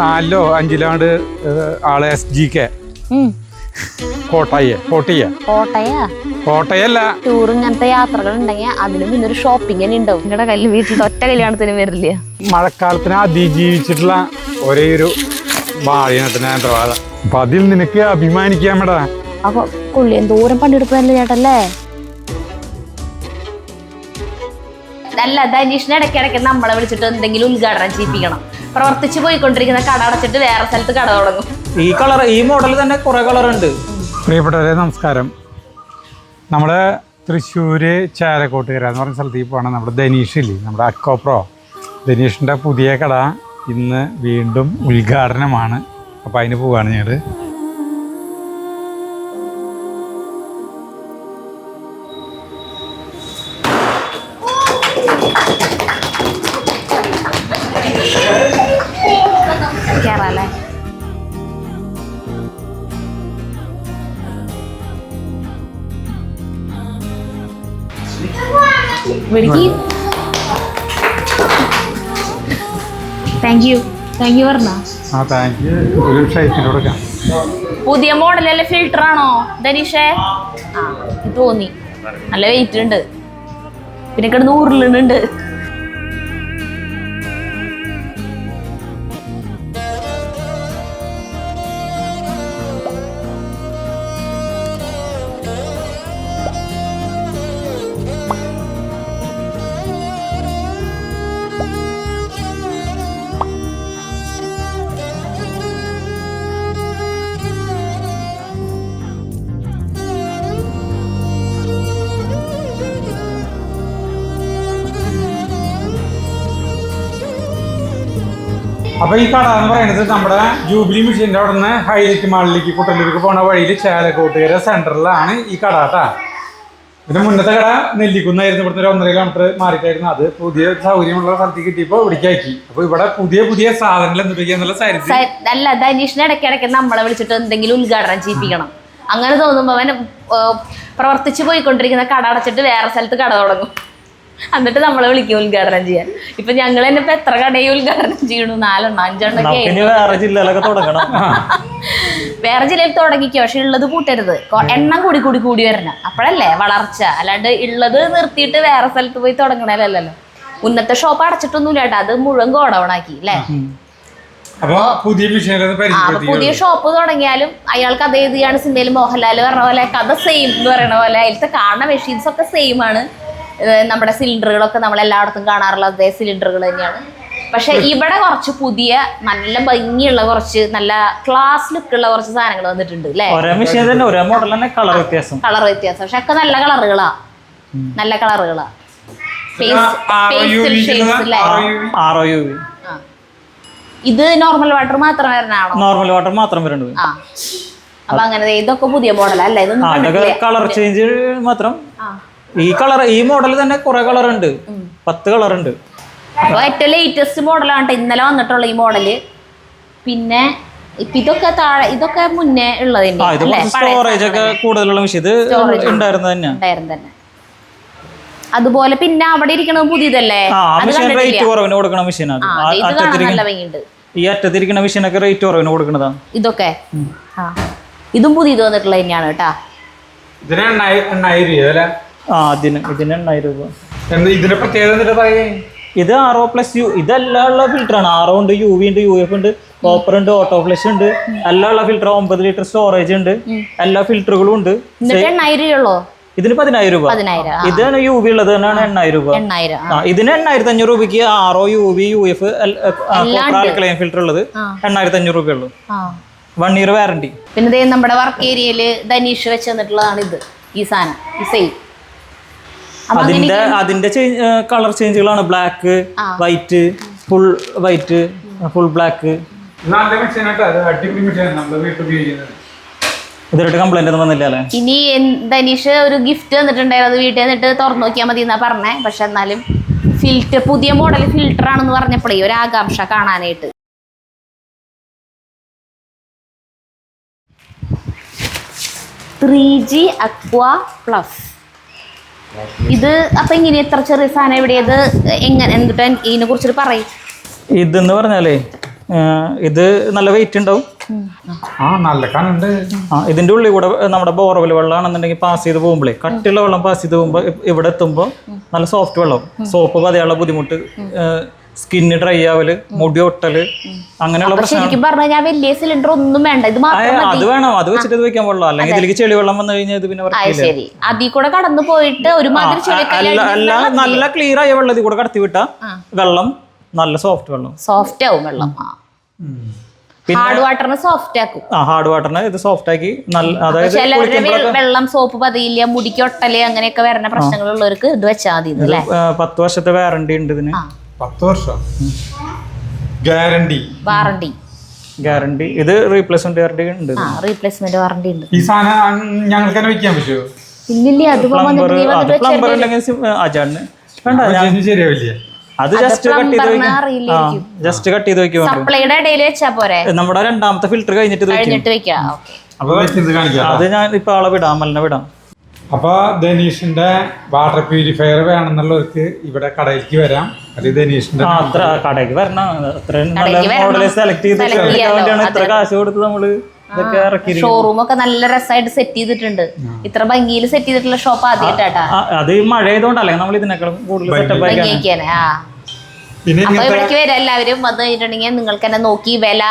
4ലോ 5ലോ ആള് SGK കോട്ടയല്ല tour ഇങ്ങനത്തെ യാത്രകൾ ഉണ്ടെങ്കിൽ അതിന് പിന്നെ ഒരു ഷോപ്പിംഗ് തന്നെ ഉണ്ടാവും. നിങ്ങളുടെ കയ്യിൽ വീട്ടിൽ ഒറ്റ കല്യാണത്തിന് വരില്ല. മഴക്കാലത്തിന് അതിജീവിച്ചിട്ടുള്ള ഒരേ ഒരു വാഴയാണ് നേന്ത്രവാഴ. അപ്പൊ അതിൽ നിനക്ക് അഭിമാനിക്കാൻ മേടാ. അപ്പൊ കൊള്ളി എന്തോരം പണിയെടുപ്പല്ലേ ചേട്ടല്ലേ. അല്ല ധനീഷിനെ ഇടയ്ക്കിടയ്ക്ക് നമ്മളെ വിളിച്ചിട്ട് എന്തെങ്കിലും ഉദ്ഘാടനം ചെയ്യിപ്പിക്കണം. പ്രവർത്തിച്ചു പോയിക്കൊണ്ടിരിക്കുന്ന കട അടച്ചിട്ട് വേറെ സ്ഥലത്ത് കട തുടങ്ങും. ഈ മോഡൽ തന്നെ കുറെ കളർ ഉണ്ട്. പ്രിയപ്പെട്ടവരെ നമസ്കാരം. നമ്മുടെ തൃശ്ശൂര് ചാലക്കോട്ടുകര എന്ന് പറഞ്ഞ സ്ഥലത്തേക്ക് പോകണം. നമ്മുടെ ധനീഷില്ലേ, നമ്മുടെ അക്കോപ്രോ ധനീഷിൻ്റെ പുതിയ കട ഇന്ന് വീണ്ടും ഉദ്ഘാടനമാണ്. അപ്പം അതിന് പോവുകയാണ് ഞങ്ങൾ. കേറാല്ലേ താങ്ക് യു പറഞ്ഞോ. ഒരു ഷൈറ്റിൽ കൊടുക്കാം. പുതിയ മോഡലല്ലേ, ഫിൽറ്റർ ആണോ ധനീഷേ? ആ തോന്നി, നല്ല വെയിറ്റ് ഉണ്ട്, പിന്നെ കിടന്ന് ഊറിലുണ്ട്. അപ്പൊ ഈ കട എന്ന് പറയുന്നത് നമ്മുടെ ജൂബിലി മിഷീൻ്റെ അവിടെ നിന്ന് ഹൈലൈറ്റ് മാളിലേക്ക് കുട്ടല്ലൂർക്ക് പോണ വഴിയിൽ ചാലക്കോട്ടുകര സെന്ററിലാണ് ഈ കട കേട്ടാ. ഇതിന്റെ മുന്നത്തെ കട നെല്ലിക്കുന്നായിരുന്നു. ഇവിടുത്തെ 1.5 കിലോമീറ്റർ മാറിയിട്ടായിരുന്നു. അത് പുതിയ സൗകര്യമുള്ള സ്ഥലത്തേക്ക് കിട്ടിയപ്പോ ഇവിടേക്ക് ആക്കി. അപ്പൊ ഇവിടെ പുതിയ സാധനങ്ങൾ എന്തൊക്കെയാന്നുള്ള അല്ല ധനീഷിനെ ഇടയ്ക്കിടയ്ക്ക് നമ്മളെ വിളിച്ചിട്ട് എന്തെങ്കിലും ഉദ്ഘാടനം ചെയ്യിപ്പിക്കണം. അങ്ങനെ തോന്നുമ്പോ അവൻ പ്രവർത്തിച്ചു പോയിക്കൊണ്ടിരിക്കുന്ന കട അടച്ചിട്ട് വേറെ സ്ഥലത്ത് കട തുടങ്ങും. എന്നിട്ട് നമ്മളെ വിളിക്കും ഉദ്ഘാടനം ചെയ്യാൻ. ഇപ്പൊ ഞങ്ങൾ തന്നെ ഇപ്പൊ എത്ര കടയെ ഉദ്ഘാടനം ചെയ്യണു? 4 5 വേറെ ജില്ലയിലൊക്കെ തുടങ്ങണം. വേറെ ജില്ലയിൽ തുടങ്ങിക്കോ, പക്ഷെ ഉള്ളത് കൂട്ടരുത്. എണ്ണം കൂടി വരണം, അപ്പോഴല്ലേ വളർച്ച. അല്ലാണ്ട് ഉള്ളത് നിർത്തിയിട്ട് വേറെ സ്ഥലത്ത് പോയി തുടങ്ങണല്ലോ. ഉന്നത്തെ ഷോപ്പ് അടച്ചിട്ടൊന്നുമില്ല കേട്ടോ, അത് മുഴുവൻ ഗോഡൗണാക്കി അല്ലേ. പുതിയ ഷോപ്പ് തുടങ്ങിയാലും അയാൾക്ക് അതേ ഇതാണ്. സിനിമയിൽ മോഹൻലാൽ പറഞ്ഞ പോലെ കഥ സെയിം എന്ന് പറയുന്ന പോലെ അതിലത്തെ കാണുന്ന മെഷീൻസ് ഒക്കെ സെയിം ആണ്. നമ്മുടെ സിലിണ്ടറുകളൊക്കെ നമ്മൾ എല്ലായിടത്തും കാണാറുള്ള അതേ സിലിണ്ടറുകൾ തന്നെയാണ്. പക്ഷെ ഇവിടെ കുറച്ച് പുതിയ നല്ല ഭംഗിയുള്ള കുറച്ച് നല്ല ക്ലാസ് ലുക്കുള്ള കുറച്ച് സാധനങ്ങൾ വന്നിട്ടുണ്ട് അല്ലേ. കളർ വ്യത്യാസം പക്ഷെ ഒക്കെ നല്ല കളറുകളാ. ഇത് നോർമൽ വാട്ടർ മാത്രം വരണാണോ? നോർമൽ വാട്ടർ മാത്രം വരുന്നത്. അപ്പൊ അങ്ങനെ ഇതൊക്കെ പുതിയ മോഡലല്ലേ. ഇതൊന്നും കളർ ചേഞ്ച് മാത്രം. ഈ മോഡൽ തന്നെ കുറെ കളർ ഉണ്ട്, 10 കളർ ഉണ്ട്. അപ്പൊ ഏറ്റവും ലേറ്റസ്റ്റ് മോഡലാണ് ഇന്നലെ വന്നിട്ടുള്ള ഈ മോഡല്. പിന്നെ ഇതൊക്കെ മുന്നേ ഉള്ളതിന്റെ സ്റ്റോറേജ് ഒക്കെ കൂടുതലുള്ള മെഷീൻ ഇത് ഉണ്ടായിരുന്നു തന്നെ. അതുപോലെ പിന്നെ അവിടെ ഇരിക്കുന്നത് പുതിയതല്ലേ, റേറ്റ് കുറവിന് കൊടുക്കണ മെഷീനാണ്. ഈ അറ്റത്തിരിക്കുന്ന മെഷീനൊക്കെ റേറ്റ് കുറവിന് കൊടുക്കണതാ. ഇതൊക്കെ ഇതും പുതിയത് വന്നിട്ടുള്ള തന്നെയാണ് കേട്ടാ. ഇതിന് 8,000 ഇതിന് 8,000 രൂപ. ഇതിന്റെ പ്രത്യേകത ഇത് RO+U ഇതെല്ലാം ഉള്ള ഫിൽറ്ററാണ്. RO ഉണ്ട്, UV ഉണ്ട്, UF ഉണ്ട്, കോപ്പർ ഉണ്ട്, ഓട്ടോ ഫ്ലഷ് ഉണ്ട്, എല്ലാം ഉള്ള ഫിൽറ്റർ. 9 ലിറ്റർ സ്റ്റോറേജ് ഉണ്ട്, എല്ലാ ഫിൽറ്ററുകളും ഉണ്ട്. ഇതിന് 10,000 രൂപ. ഇതാണ് UV ഉള്ളത്, 8,000 രൂപ. ഇതിന് 8,500 രൂപയ്ക്ക് RO, UV, UF alkaline filter ഉള്ളത് 8,500 രൂപയുള്ളൂ. 1 ഇയർ വാറണ്ടി. പിന്നെ നമ്മുടെ വർക്ക് ഏരിയയില് ധനീഷ് വെച്ച് തന്നിട്ടുള്ളതാണ് ഇത്. ഈ സാധനം ഈ സെയിം അതിന്റെ കളർ ചേഞ്ചുകളാണ്. Black, white, full white, full black. ഇതായിട്ട് കംപ്ലൈന്റ് ഒന്നും വന്നില്ല അല്ലേ. ഇനി ധനീഷ് ഒരു ഗിഫ്റ്റ് തന്നിട്ടുണ്ടായിരുന്നു, അത് വീട്ടിൽ നിന്നിട്ട് തുറന്നു നോക്കിയാൽ മതി എന്നാ പറഞ്ഞേ. പക്ഷെ എന്നാലും ഫിൽറ്റർ പുതിയ മോഡൽ ഫിൽറ്റർ ആണെന്ന് പറഞ്ഞപ്പോഴേ ഒരു ആകാംക്ഷ കാണാനായിട്ട്. Three Aqua Plus. ഇത് അപ്പൊ ഇങ്ങനെ എത്ര ചെറിയ സാധനം എവിടെയത് എങ്ങനെ എന്തിട്ട് ഇതിനെ കുറിച്ചിട്ട് പറയും. ഇതെന്ന് പറഞ്ഞാലേ ഇത് നല്ല വെയിറ്റ് ഉണ്ടാവും. നല്ല കനുണ്ട്. ഇതിന്റെ ഉള്ളിൽ കൂടെ നമ്മുടെ ബോർവെൽ വെള്ളമാണെന്നുണ്ടെങ്കിൽ പാസ് ചെയ്ത് പോകുമ്പോഴേ, കട്ടിയുള്ള വെള്ളം പാസ് ചെയ്ത് പോകുമ്പോൾ ഇവിടെ എത്തുമ്പോൾ നല്ല സോഫ്റ്റ് വെള്ളം, സോപ്പ് പതയുള്ള ബുദ്ധിമുട്ട്, സ്കിന്ന് ഡ്രൈ ആവല്, മുടി ഒട്ടല്, അങ്ങനെയുള്ള പ്രശ്നം. ശരിക്കും പറഞ്ഞു കഴിഞ്ഞാൽ വലിയ സിലിണ്ടർ ഒന്നും വേണ്ട, ഇത് അത് വേണം, അത് വെച്ചിട്ട് ഇത് വെക്കാൻ പാടില്ല. അല്ലെങ്കിൽ ഇതിലേക്ക് ചെളി വെള്ളം വന്നു കഴിഞ്ഞാൽ ഇത് പിന്നെ ശരി അതിൽ കൂടെ കടന്നു പോയിട്ട് ഒരുമാതിരി അല്ല, നല്ല ക്ലിയർ ആയ വെള്ളം ഇതിൽ കൂടെ കടത്തി വിട്ടാ വെള്ളം നല്ല സോഫ്റ്റ് വെള്ളം, സോഫ്റ്റ് ആവും വെള്ളം. ഹാർഡ് വാട്ടറിന് സോഫ്റ്റ് ആക്കും. ഹാർഡ് വാട്ടറിന് ഇത് സോഫ്റ്റ് ആക്കി നല്ല, അതായത് ചിലരുടെ വെള്ളം സോപ്പ് പതിയില്ല, മുടിക്ക് ഒട്ടല് അങ്ങനെയൊക്കെ വരുന്ന പ്രശ്നങ്ങളുള്ളവർക്ക് ഇത് വെച്ചാൽ മതി. 10 വർഷത്തെ വാറണ്ടി ഉണ്ട് ഇതിന്. 10 വർഷം ഗ്യാരണ്ടി, ഗ്യാരണ്ടി. ഇത് റീപ്ലേസ്മെന്റ് വാറണ്ടി ഉണ്ട്. റീപ്ലേസ്മെന്റ് വാറണ്ടി ഉണ്ട്. ഈ സാധനം ഞങ്ങൾക്ക് തന്നെ വെക്കാൻ പറ്റുമോ? ഇല്ലില്ല, പ്ലംബർ ഉണ്ടെങ്കിൽ ശരിയാവില്ല. അത് ജസ്റ്റ് കട്ട് ചെയ്ത് വെക്കും. സപ്ലൈയുടെ ഇടയിൽ വെച്ചാ പോരെ. നമ്മുടെ രണ്ടാമത്തെ ഫിൽറ്റർ കഴിഞ്ഞിട്ട് വെക്കാം. അത് ഞാൻ ഇപ്പൊ ആളെ വിടാം, മലിനെ വിടാം. അപ്പൊ ധനീഷിന്റെ വാട്ടർ പ്യൂരിഫയർ വേണമെന്നുള്ളവർക്ക് ഇവിടെ കടയിലേക്ക് വരാം. അത് ധനീഷിന്റെ കടയിലേക്ക് വരണം. അത്രയും നല്ല മോഡൽ സെലക്ട് ചെയ്ത് വേണ്ടിയാണ് ഇത്ര കാശ് കൊടുത്ത് നമ്മള് ഇതൊക്കെ ഇറക്കി. ഷോറൂം ഒക്കെ നല്ല രസമായിട്ട് സെറ്റ് ചെയ്തിട്ടുണ്ട്. ഇത്ര ഭംഗിയിൽ സെറ്റ് ചെയ്തിട്ടുള്ള ഷോപ്പ് ആദ്യമായിട്ടാ. അത് മഴ ആയതുകൊണ്ടല്ലേ നമ്മൾ ഇതിനേക്കാളും കൂടുതൽ സെറ്റപ്പ് ആക്കിയാണ്. അപ്പൊ ഇവിടേക്ക് വരാം എല്ലാവരും. വന്നു കഴിഞ്ഞിട്ടുണ്ടെങ്കിൽ നിങ്ങൾക്ക് തന്നെ നോക്കി വില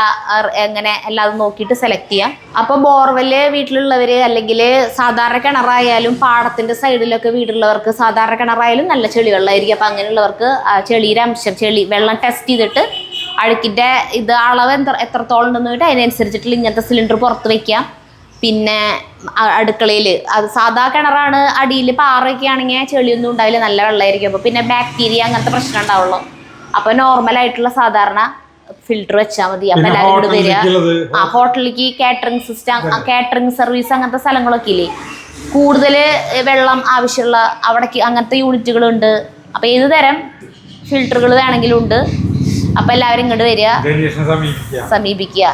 എങ്ങനെ എല്ലാതും നോക്കിയിട്ട് സെലക്ട് ചെയ്യാം. അപ്പൊ ബോർവെല് വീട്ടിലുള്ളവര് അല്ലെങ്കിൽ സാധാരണ കിണറായാലും പാടത്തിന്റെ സൈഡിലൊക്കെ വീടുള്ളവർക്ക് സാധാരണ കിണറായാലും നല്ല ചെളി വെള്ളമായിരിക്കും. അപ്പൊ അങ്ങനെയുള്ളവർക്ക് ചെളിയുടെ അംശം, വെള്ളം ടെസ്റ്റ് ചെയ്തിട്ട് അഴുക്കിന്റെ ഇത് അളവ് എത്രത്തോളം ഉണ്ടെന്ന് പറഞ്ഞിട്ട് അതിനനുസരിച്ചിട്ടുള്ള ഇങ്ങനത്തെ സിലിണ്ടർ പുറത്ത് വെക്കാം. പിന്നെ അടുക്കളയിൽ അത് സാധാ കിണറാണ്, അടിയിൽ പാറയൊക്കെ ആണെങ്കിൽ ചെളിയൊന്നും ഉണ്ടാവില്ല, നല്ല വെള്ളമായിരിക്കും. അപ്പോൾ പിന്നെ ബാക്ടീരിയ അങ്ങനത്തെ പ്രശ്നം ഉണ്ടാവുള്ളൂ. അപ്പോൾ നോർമലായിട്ടുള്ള സാധാരണ ഫിൽറ്റർ വെച്ചാൽ മതി. അപ്പം എല്ലാവരും കൂടെ വരിക. ഹോട്ടലിലേക്ക് കാറ്ററിംഗ് സിസ്റ്റം, കാറ്ററിംഗ് സർവീസ് അങ്ങനത്തെ സ്ഥലങ്ങളൊക്കെ ഇല്ലേ, കൂടുതൽ വെള്ളം ആവശ്യമുള്ള അവിടേക്ക് അങ്ങനത്തെ യൂണിറ്റുകളുണ്ട്. അപ്പോൾ ഏത് തരം ഫിൽറ്ററുകൾ വേണമെങ്കിലും ഉണ്ട്. അപ്പോൾ എല്ലാവരും ഇങ്ങോട്ട് വരിക, സമീപിക്കുക,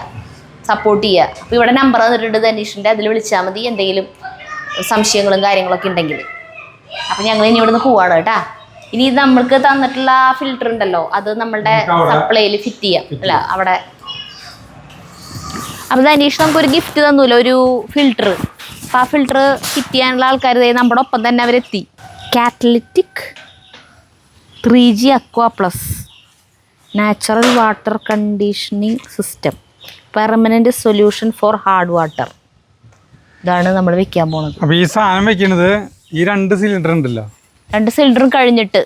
സപ്പോർട്ട് ചെയ്യുക. അപ്പോൾ ഇവിടെ നമ്പർ തന്നിട്ടുണ്ട് ധനീഷിൻ്റെ, അതിൽ വിളിച്ചാൽ മതി എന്തെങ്കിലും സംശയങ്ങളും കാര്യങ്ങളൊക്കെ ഉണ്ടെങ്കിൽ. അപ്പം ഞങ്ങൾ ഇനി ഇവിടുന്ന് പോവാണ് കേട്ടാ. ഇനി നമ്മൾക്ക് തന്നിട്ടുള്ള ഫിൽറ്റർ ഉണ്ടല്ലോ, അത് നമ്മളുടെ സപ്ലൈയിൽ ഫിറ്റ് ചെയ്യാം അല്ല അവിടെ. അപ്പം ധനീഷ് നമുക്കൊരു ഗിഫ്റ്റ് തന്നൂല്ലോ, ഒരു ഫിൽറ്റർ. അപ്പം ആ ഫിൽറ്റർ ഫിറ്റ് ചെയ്യാനുള്ള ആൾക്കാർ നമ്മുടെ ഒപ്പം തന്നെ അവരെത്തി. Catalytic 3G aqua plus natural water conditioning system, permanent solution for hard water. ഇതാണ് നമ്മൾ വെക്കാൻ പോണത്. അപ്പൊ ഈ സാധനം വെക്കുന്നത് ഈ 2 സിലിണ്ടർ ഉണ്ടല്ലോ, 2 സിലിണ്ടറും കഴിഞ്ഞിട്ട്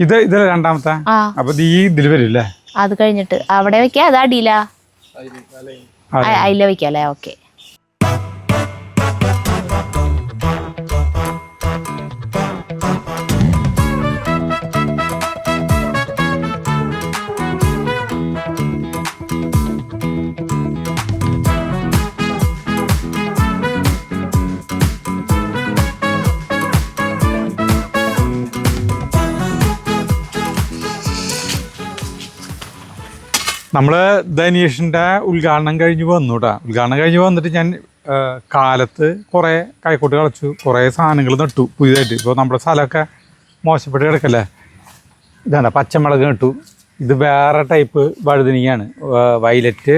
ഇത് രണ്ടാമത്തെ. അപ്പൊ ഇതിൽ വരില്ലേ, അത് കഴിഞ്ഞിട്ട് അവിടെ വെക്കാം. അത് അടിയിലാ, അതില വെക്കാം അല്ലേ? ഓക്കെ. നമ്മൾ ധനീഷിൻ്റെ ഉദ്ഘാടനം കഴിഞ്ഞ് വന്നു കേട്ടോ. ഉദ്ഘാടനം കഴിഞ്ഞ് വന്നിട്ട് ഞാൻ കാലത്ത് കുറേ കൈക്കോട്ട് കളച്ചു, കുറേ സാധനങ്ങൾ നട്ടു പുതിയതായിട്ട്. ഇപ്പോൾ നമ്മുടെ സ്ഥലമൊക്കെ മോശപ്പെട്ട് കിടക്കല്ലേ. ഇതാണ് പച്ചമുളക് നട്ടു. ഇത് വേറെ ടൈപ്പ് വഴുതനങ്ങയാണ്, വയലറ്റ്.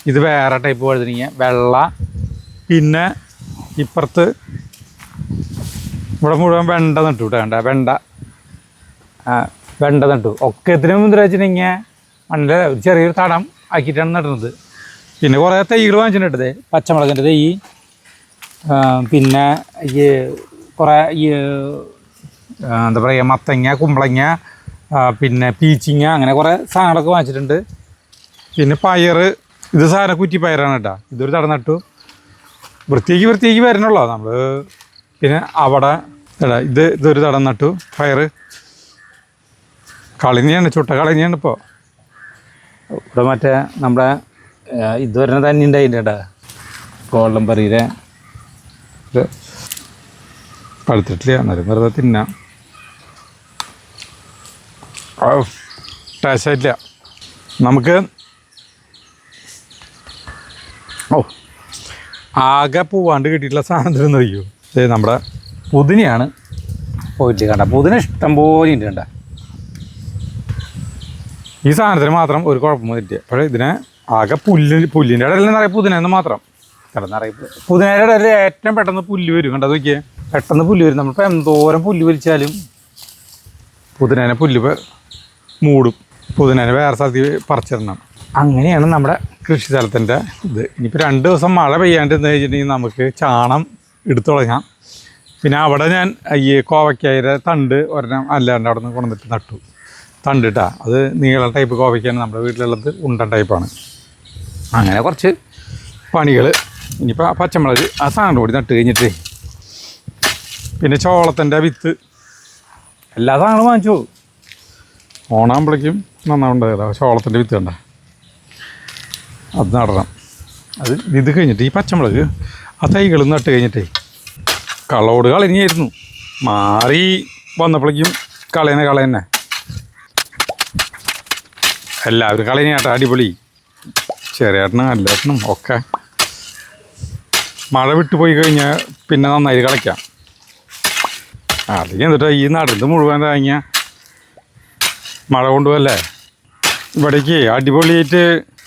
ഇത് വേറെ ടൈപ്പ് വഴുതനങ്ങ, വെള്ള. പിന്നെ ഇപ്പുറത്ത് ഇവിടെ മുഴുവൻ വെണ്ട നട്ടു കേട്ടോ. വെണ്ട നട്ടു. ഒക്കെ എത്രയും മുന്തിരി വെച്ചിട്ടുണ്ടെങ്കിൽ മണ്ണിൽ ഒരു ചെറിയൊരു തടം ആക്കിയിട്ടാണ് നടുന്നത്. പിന്നെ കുറേ തൈകൾ വാങ്ങിച്ചിട്ടുണ്ട്. പച്ചമുളകിൻ്റെ തൈ, പിന്നെ ഈ കുറേ ഈ എന്താ പറയുക മത്തങ്ങ, കുമ്പളങ്ങ, പിന്നെ പീച്ചിങ്ങ, അങ്ങനെ കുറേ സാധനങ്ങളൊക്കെ വാങ്ങിച്ചിട്ടുണ്ട്. പിന്നെ പയർ, ഇത് സാധനം കുറ്റിപ്പയറാണ് കേട്ടോ. ഇതൊരു തടം നട്ടു. വൃത്തിയാക്കി വരണല്ലോ നമ്മൾ. പിന്നെ അവിടെ ഇതൊരു തടം നട്ടു, പയർ. കളഞ്ഞാണ്, ചുട്ട കളഞ്ഞാണ് ഇപ്പോൾ. ഇവിടെ മറ്റേ നമ്മുടെ ഇത് വരുന്ന തന്നെ ഉണ്ടായില്ല കേട്ടാ, കോളം പറയില്ലേ. ഇത് പഴുത്തിട്ടില്ല, എന്നാലും വെറുതെ തിന്നാം. ടേസ്റ്റായിട്ടില്ല നമുക്ക്. ആകെ പോവാണ്ട് കിട്ടിയിട്ടുള്ള സാധനത്തിൽ അറിയൂ. നമ്മുടെ പുതിനയാണ് പോയിട്ട് കണ്ട. പുതിന ഇഷ്ടം പോലെ ഉണ്ട് കണ്ട. ഈ സാധനത്തിന് മാത്രം ഒരു കുഴപ്പം പറ്റിയ. പക്ഷേ ഇതിനെ ആകെ പുല്ലിൻ്റെ ഇടയിൽ നിറയെ പുതിനെന്ന് മാത്രം കിടന്നറിയ. പുതിനയുടെ ഇടയിൽ ഏറ്റവും പെട്ടെന്ന് പുല്ല് വരും. കണ്ടത് നോക്കിയേ, പെട്ടെന്ന് പുല്ല് വരും. നമ്മളിപ്പോൾ എന്തോരം പുല്ല് വലിച്ചാലും പുതിനേനെ പുല്ല് മൂടും. പുതിനേനെ വേറെ സ്ഥലത്ത് പറിച്ചിടണം. അങ്ങനെയാണ് നമ്മുടെ കൃഷി സ്ഥലത്തിൻ്റെ ഇത്. ഇനിയിപ്പോൾ 2 ദിവസം മഴ പെയ്യാണ്ട് എന്ന് വെച്ചിട്ടുണ്ടെങ്കിൽ നമുക്ക് ചാണം എടുത്തു തുടങ്ങാം. പിന്നെ അവിടെ ഞാൻ ഈ കോവയ്ക്കായുടെ തണ്ട് ഒരെണ്ണം അല്ലാണ്ട് അവിടെ നിന്ന് കൊണ്ടുവന്നിട്ട് നട്ടു. തണ്ടിട്ടാ അത് നീളം ടൈപ്പ് കോവയ്ക്കാണ്. നമ്മുടെ വീട്ടിലുള്ളത് ഉണ്ടൻ ടൈപ്പാണ്. അങ്ങനെ കുറച്ച് പണികൾ. ഇനിയിപ്പോൾ പച്ചമുളക് ആ സാധനം കൂടി നട്ട് കഴിഞ്ഞിട്ട് പിന്നെ ചോളത്തിൻ്റെ വിത്ത് എല്ലാ സാധനങ്ങളും വാങ്ങിച്ചു. ഓണാകുമ്പോഴേക്കും നന്നാവുണ്ടായതാ. ചോളത്തിൻ്റെ വിത്ത് കണ്ട അത് നടണം. അത് ഇത് കഴിഞ്ഞിട്ട് ഈ പച്ചമുളക് ആ തൈകൾ നട്ട് കഴിഞ്ഞിട്ടേ കളോട് കളഞ്ഞായിരുന്നു. മാറി വന്നപ്പോഴേക്കും കളയന്നെ എല്ലാവരും കളയനേട്ടാ. അടിപൊളി. ചെറിയേട്ടനും എല്ലാത്തിനും ഒക്കെ മഴ വിട്ടു പോയി കഴിഞ്ഞാൽ പിന്നെ നന്നായി കളിക്കാം. അല്ലെങ്കിൽ എന്നിട്ട് ഈ നടുന്നത് മുഴുവൻ കഴിഞ്ഞാൽ മഴ കൊണ്ടുപോകല്ലേ. ഇവിടേക്ക് അടിപൊളിയായിട്ട്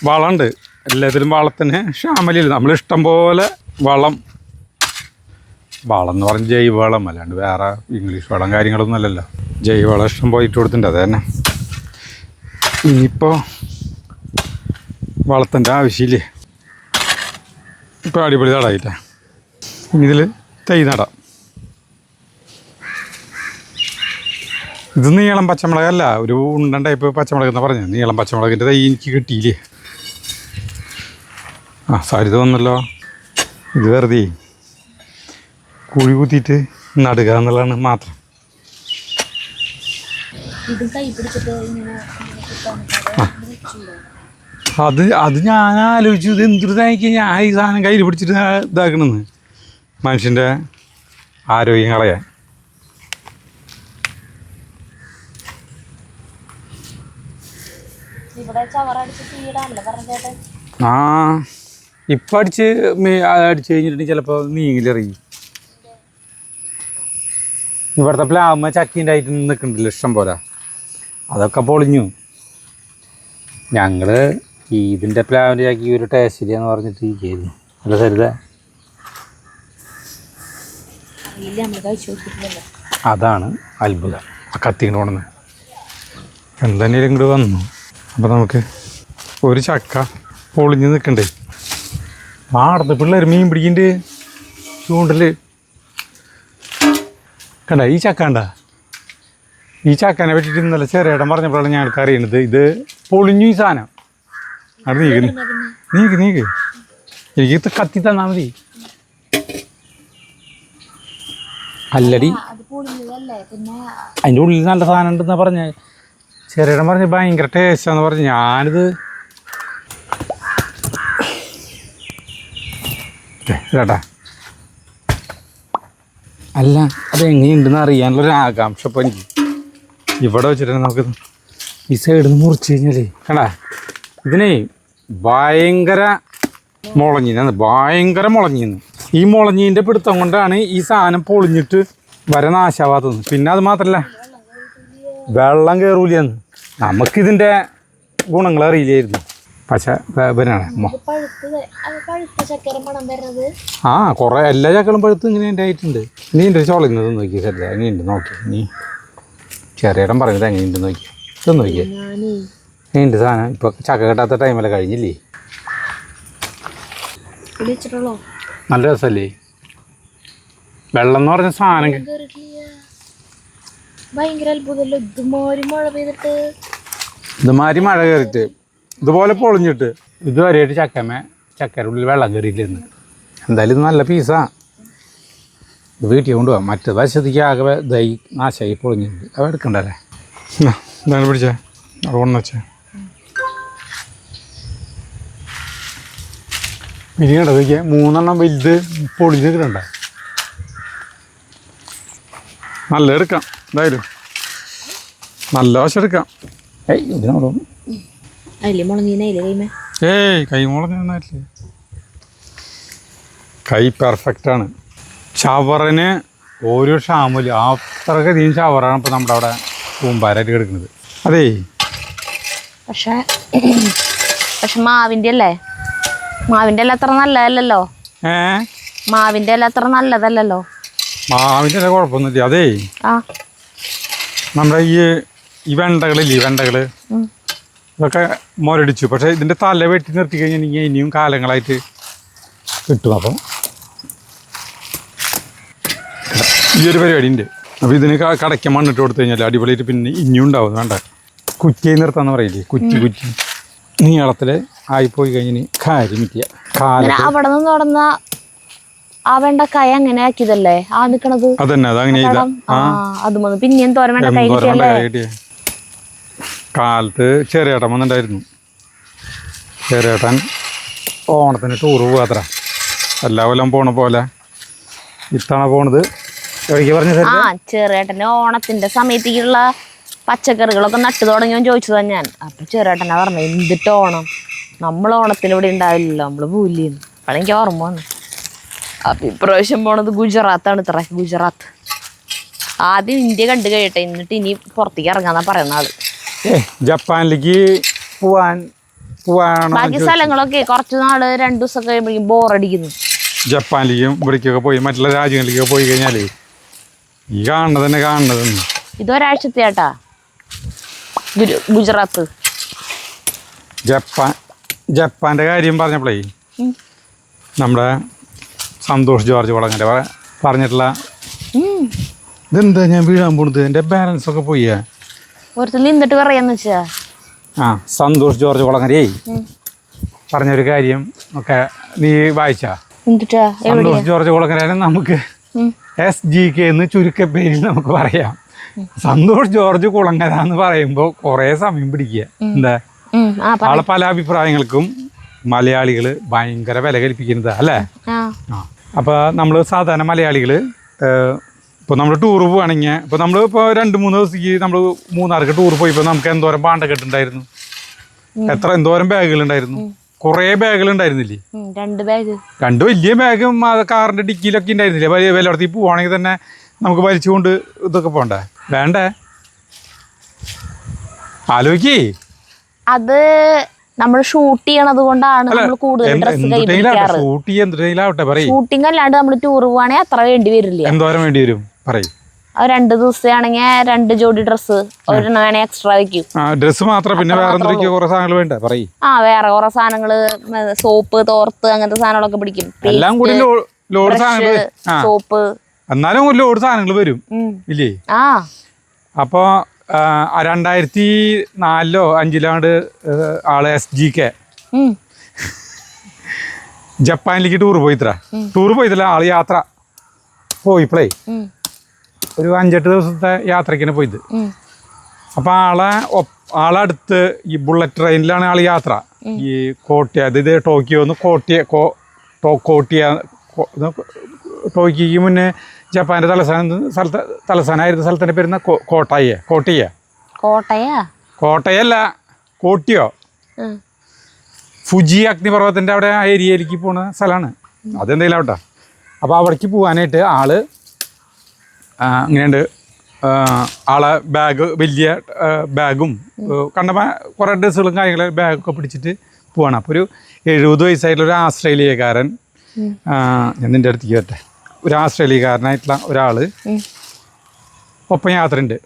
വളമുണ്ട്. എല്ലാത്തിലും വളത്തിന് ക്ഷാമലില്ല. നമ്മളിഷ്ടം പോലെ വളം എന്ന് പറഞ്ഞ് ജൈവവളം അല്ലാണ്ട് വേറെ ഇംഗ്ലീഷ് വളം കാര്യങ്ങളൊന്നും അല്ലല്ലോ. ജൈവവളം ഇഷ്ടം പോലെ ഇട്ട് കൊടുത്തിട്ടുണ്ട്. അത് തന്നെ. ഇനിയിപ്പോൾ വളത്തിൻ്റെ ആവശ്യമില്ലേ. ഇപ്പോൾ അടിപൊളി നടായിട്ടേ. ഇനി ഇതിൽ തൈ നടാം. ഇത് നീളം പച്ചമുളകല്ല, ഒരു ഉണ്ടൻ ടൈപ്പ് പച്ചമുളക് എന്ന് പറഞ്ഞത്. നീളം പച്ചമുളകിൻ്റെ തൈ എനിക്ക് കിട്ടിയില്ലേ. സരിത വന്നല്ലോ. ഇത് വെറുതെ കുഴി കുത്തിയിട്ട് നടുക എന്നുള്ളതാണ് മാത്രം. അത് ഞാൻ ആലോചിച്ചു, ഇത് എന്തൊരു തയ്ക്ക് ഞാൻ ഈ സാധനം കയ്യിൽ പിടിച്ചിട്ട് ഇതാക്കണമെന്ന്. മനുഷ്യൻ്റെ ആരോഗ്യം കളയാൻ. ഇപ്പം അടിച്ച് കഴിഞ്ഞിട്ടുണ്ടെങ്കിൽ ചിലപ്പോൾ നീങ്ങിലെറിയും. ഇവിടുത്തെ പ്ലാവുമ്മ ചക്കീൻ്റെ നിൽക്കുന്നുണ്ടല്ലോ ഇഷ്ടം പോലെ. അതൊക്കെ പൊളിഞ്ഞു. ഞങ്ങൾ ഇതിൻ്റെ പ്ലാവിൻ്റെ ചക്കി ഒരു ടേസ്റ്റില്ല എന്ന് പറഞ്ഞിട്ട് ഇരിക്കുന്നു. അല്ല സരിത, അതാണ് അത്ഭുതം. ആ കത്തിങ്ങോട്ട് കൊണ്ടുവന്ന് എന്തെങ്കിലും ഇങ്ങോട്ട് വന്നു. അപ്പോൾ നമുക്ക് ഒരു ചക്ക പൊളിഞ്ഞ് നിൽക്കണ്ടേ. പാടത്ത് പിള്ളേർ മീൻ പിടിക്കുന്നുണ്ട് ചൂണ്ടൽ. കണ്ട ഈ ചക്ക കണ്ട. ഈ ചക്കനെ പറ്റിയിട്ട് ഇന്നലെ ചെറിയേട്ടൻ പറഞ്ഞപ്പോഴാണ് ഞങ്ങൾക്ക് അറിയുന്നത് ഇത് പൊളിഞ്ഞു ഈ സാധനം. അവിടെ നീക്ക് എനിക്ക് കത്തി തന്നാൽ മതി. അല്ലടി അതിൻ്റെ ഉള്ളിൽ നല്ല സാധനം ഉണ്ടെന്നാ പറഞ്ഞ ചെറിയേട്ടൻ പറഞ്ഞ് ഭയങ്കര ടേസ്റ്റാന്ന് പറഞ്ഞ്. ഞാനിത് ചേട്ടാ അല്ല അതെങ്ങനെയുണ്ടെന്ന് അറിയാനുള്ളൊരു ആകാംക്ഷ. ഇപ്പം എനിക്ക് ഇവിടെ വെച്ചിട്ടുണ്ടെങ്കിൽ നമുക്ക് ഈ സൈഡിൽ നിന്ന് മുറിച്ച് കഴിഞ്ഞാലേ കണ്ടാ ഇതിനെ ഭയങ്കര മുളഞ്ഞിന്ന്. ഈ മുളഞ്ഞീൻ്റെ പിടുത്തം കൊണ്ടാണ് ഈ സാധനം പൊളിഞ്ഞിട്ട് വരെ നാശാവാത്തത്. പിന്നെ അത് മാത്രമല്ല വെള്ളം കയറൂലെന്ന്. നമുക്കിതിൻ്റെ ഗുണങ്ങൾ അറിയില്ലായിരുന്നു. പക്ഷെ കുറേ എല്ലാ ചക്കളും പഴുത്ത് ഇങ്ങനെ ഉണ്ടായിട്ടുണ്ട്. നീ എൻ്റെ ചോളുന്നത് നോക്കി ചെറുതാ. നീ ഉണ്ട് നോക്കി. നീ ചെറിയടം പറയുന്നത് എങ്ങനെയുണ്ട് നോക്കി. ഇതൊന്ന് നോക്കിയേ. നീ ഉണ്ട് സാധനം. ഇപ്പം ചക്ക കിട്ടാത്ത ടൈമല്ല കഴിഞ്ഞില്ലേ. നല്ല രസമല്ലേ. വെള്ളം എന്ന് പറഞ്ഞ സാധനം ഇതുമാതിരി മഴ കയറിയിട്ട് ഇതുപോലെ പൊളിഞ്ഞിട്ട് ഇതുവരെയായിട്ട് ചക്കര ഉള്ളിൽ വെള്ളം കയറിയില്ലെന്ന്. എന്തായാലും ഇത് നല്ല പീസാണ്. ഇത് വീട്ടിൽ കൊണ്ടുപോകാം. മറ്റു വശത്തേക്ക് ആകെ ഇതായി നാശമായി പൊളിഞ്ഞിട്ടുണ്ട്. അവ എടുക്കണ്ടല്ലേ. എന്താണ് പിടിച്ചേ അവിടെ കൊണ്ടു വെച്ചേ. ഇനി കണ്ടോ നോക്കിയാൽ 3 വലുത് പൊളിഞ്ഞ് കിട്ടണ്ട. നല്ല എടുക്കാം. എന്തായാലും നല്ല വശം എടുക്കാം. ഇതിനോട് കൈ മുളഞ്ഞില്ലേ. കൈ പെർഫെക്റ്റാണ്. ചവറിന് ഒരു ക്ഷാമില്ല. അത്രക്കധികം ചവറാണ് ഇപ്പോൾ നമ്മുടെ അവിടെ കൂമ്പാരായിട്ട് കിടക്കുന്നത്. അതേ പക്ഷെ മാവിന്റെ അല്ലേ, മാവിന്റെ അല്ല അത്ര നല്ലതല്ലല്ലോ. മാവിന്റെ അല്ല അത്ര നല്ലതല്ലല്ലോ. മാവിന്റെ കുഴപ്പമൊന്നുമില്ല. അതേ നമ്മുടെ ഈ വെണ്ടകളില്ലേ, വെണ്ടകള് ഇതൊക്കെ മുരടിച്ചു. പക്ഷെ ഇതിന്റെ തല വെട്ടി നിർത്തി കഴിഞ്ഞാൽ ഇനിയും കാലങ്ങളായിട്ട് കിട്ടും. അപ്പം ഈ ഒരു പരിപാടി ഉണ്ട്. അപ്പോൾ ഇതിന് കടയ്ക്ക് മണ്ണിട്ട് കൊടുത്തു കഴിഞ്ഞാൽ അടിപൊളിയായിട്ട് പിന്നെ ഇനിയും ഉണ്ടാവും. വേണ്ട കുറ്റിയായി നിർത്താന്ന് പറയില്ലേ, കുറ്റി നീളത്തില് ആയിപ്പോയി കഴിഞ്ഞാൽ കാര്യം പറ്റിയ അവിടെ നിന്ന് തുടർന്ന ആ വെണ്ടക്കായ അങ്ങനെ ആക്കിയതല്ലേ ആ നിക്കണത്. അതന്നെ അതങ്ങനെ അത് പിന്നെയും തോരൻ വെണ്ടക്കായ കിട്ടിയല്ലേ. കാലത്ത് ചെറിയേട്ടൻ വന്നിട്ടുണ്ടായിരുന്നു. ചെറിയേട്ടൻ ഓണത്തിന് ടൂറ് പോകാത്ര. എല്ലാ കൊല്ലം പോണ പോലെ ഇത്തവണ പോണത് ചെറിയേട്ടന് ഓണത്തിന്റെ സമയത്തേക്കുള്ള പച്ചക്കറികളൊക്കെ നട്ടു തുടങ്ങിയോ ചോദിച്ചതാ ഞാൻ. അപ്പൊ ചെറിയേട്ടനാ പറഞ്ഞു എന്തിട്ട് ഓണം, നമ്മൾ ഓണത്തിന് ഇവിടെ ഉണ്ടാവില്ലല്ലോ, നമ്മള് പൂലിന്ന്. അപ്പൊ എനിക്ക് ഓർമ്മ വന്നു. അപ്പൊ ഇപ്രാവശ്യം പോണത് ഗുജറാത്താണ് ഇത്ര. ഗുജറാത്ത് ആദ്യം ഇന്ത്യ കണ്ടു കഴിയട്ടെ, എന്നിട്ട് ഇനി പുറത്തേക്ക് ഇറങ്ങാന്നാ പറയുന്ന ആള്. ജപ്പാനിലേക്ക് പോവാണോ? ബാക്കി സ്ഥലങ്ങളൊക്കെ കുറച്ചു നാള് 2 ദിവസം കഴിയുമ്പോഴേക്കും ബോറടിക്കുന്നു. ജപ്പാനിലേക്കും ഇവിടേക്കൊക്കെ പോയി മറ്റുള്ള രാജ്യങ്ങളിലേക്കൊക്കെ പോയി കഴിഞ്ഞാലേ ഈ കാണുന്നത് തന്നെ കാണുന്നതെന്ന്. ഇതൊരാഴ്ചത്തെ ആട്ടാ ഗുജറാത്ത്. ജപ്പാന്റെ കാര്യം പറഞ്ഞപ്പോഴേ നമ്മുടെ സന്തോഷ് ജോർജ് വളങ്ങര പറഞ്ഞിട്ടുള്ള ഇതെന്താ ഞാൻ വീഴാൻ പോണത്, എൻ്റെ ബാലൻസ് ഒക്കെ പോയി. ഒരുത്തിൽ നിന്നിട്ട് പറയാന്ന് വെച്ചാ സന്തോഷ് ജോർജ് വളങ്ങരേ പറഞ്ഞൊരു കാര്യം ഒക്കെ നീ വായിച്ചാ? സന്തോഷ് ജോർജ് കുളങ്ങരനെ നമുക്ക് SGK എന്ന് ചുരുക്കപ്പേരിൽ നമുക്ക് പറയാം. സന്തോഷ് ജോർജ് കുളങ്ങര എന്ന് പറയുമ്പോൾ കുറേ സമയം പിടിക്കുക. എന്താ ആളെ പല അഭിപ്രായങ്ങൾക്കും മലയാളികള് ഭയങ്കര വില കൽപ്പിക്കുന്നത് അല്ലേ? അപ്പോൾ നമ്മൾ സാധാരണ മലയാളികള് ഇപ്പോൾ നമ്മൾ ടൂർ പോവുകയാണെങ്കിൽ ഇപ്പോൾ നമ്മൾ ഇപ്പോൾ 2-3 ദിവസത്തേക്ക് നമ്മൾ മൂന്നാർക്ക് ടൂർ പോയപ്പോൾ നമുക്ക് എന്തോരം പാണ്ടക്കെട്ടുണ്ടായിരുന്നു, എന്തോരം ബാഗുകളുണ്ടായിരുന്നു. കുറേ ബാഗുകളുണ്ടായിരുന്നില്ലേ? 2 ബാഗ്, 2 വലിയ ബാഗും കാറിന്റെ ഡിക്കിയിലൊക്കെ ഉണ്ടായിരുന്നില്ലേ? വല്ലയിടത്തേക്ക് പോവാണെങ്കിൽ തന്നെ നമുക്ക് വലിച്ചുകൊണ്ട് ഇതൊക്കെ പോണ്ടേ വേണ്ടേ? ആലോചിക്കേ. അത് നമ്മൾ ഷൂട്ട് ചെയ്യണത് കൊണ്ടാണ് നമ്മൾ കൂടുതൽ ഡ്രസ്സ് കൈപിടിക്കാറ്. ഷൂട്ടിംഗ് അല്ലാണ്ട് നമ്മൾ ടൂർ പോവാണെങ്കിൽ അത്ര വേണ്ടി വരില്ല. എന്തോരം വേണ്ടി വരും പറയും? 2 ദിവസമാണെങ്കിൽ 2 ജോഡി ഡ്രസ്സ് ഒരെണ്ണം വേണേ എക്സ്ട്രാ വെക്കും. ഡ്രസ്സ് മാത്രം പിന്നെ വേറെ കുറെ സാധനങ്ങൾ വേണ്ട പറയും. വേറെ കുറെ സാധനങ്ങള്, സോപ്പ്, തോർത്ത്, അങ്ങനത്തെ സാധനങ്ങളൊക്കെ പിടിക്കും. എല്ലാം കൂടി ലോഡ് സാധനങ്ങൾ, സോപ്പ്, എന്നാലും ലോഡ് സാധനങ്ങൾ വരും ഇല്ലേ? അപ്പൊ 2004-05 ആള് SGK ജപ്പാനിലേക്ക് ടൂർ പോയിത്ര ആള് യാത്ര പോയിപ്പോഴേ ഒരു 5-8 ദിവസത്തെ യാത്രയ്ക്കാണ് പോയത്. അപ്പൊ ആളടുത്ത് ഈ ബുള്ളറ്റ് ട്രെയിനിലാണ് ആള് യാത്ര. ഈ കോട്ടിയ, അതായത് ടോക്കിയോന്ന് ടോക്കിയോക്ക് മുന്നേ ജപ്പാന്റെ തലസ്ഥാനമായിരുന്ന സ്ഥലത്തിന്റെ പേരുന്ന കോട്ടയല്ല കോട്ടിയോ. ഫുജി അഗ്നിപർവ്വതത്തിന്റെ അവിടെ ആ ഏരിയയിലേക്ക് പോണ സ്ഥലമാണ്. അതെന്തെങ്കിലും ആവട്ടെ. അപ്പോൾ അവിടേക്ക് പോകാനായിട്ട് ആള് ഇങ്ങനെയുണ്ട്. ആളെ ബാഗ്, വലിയ ബാഗും കുറേ ഡ്രസ്സുകളും കാര്യങ്ങളും ബാഗൊക്കെ പിടിച്ചിട്ട് പോവാണ്. അപ്പോൾ ഒരു 70 വയസ്സായിട്ടുള്ള ഒരു ആസ്ട്രേലിയക്കാരൻ, ഞാൻ നിൻ്റെ അടുത്തേക്ക് വരട്ടെ, ഒരു ആസ്ട്രേലിയക്കാരനായിട്ടുള്ള ഒരാള് ഒപ്പം യാത്രയുണ്ട്.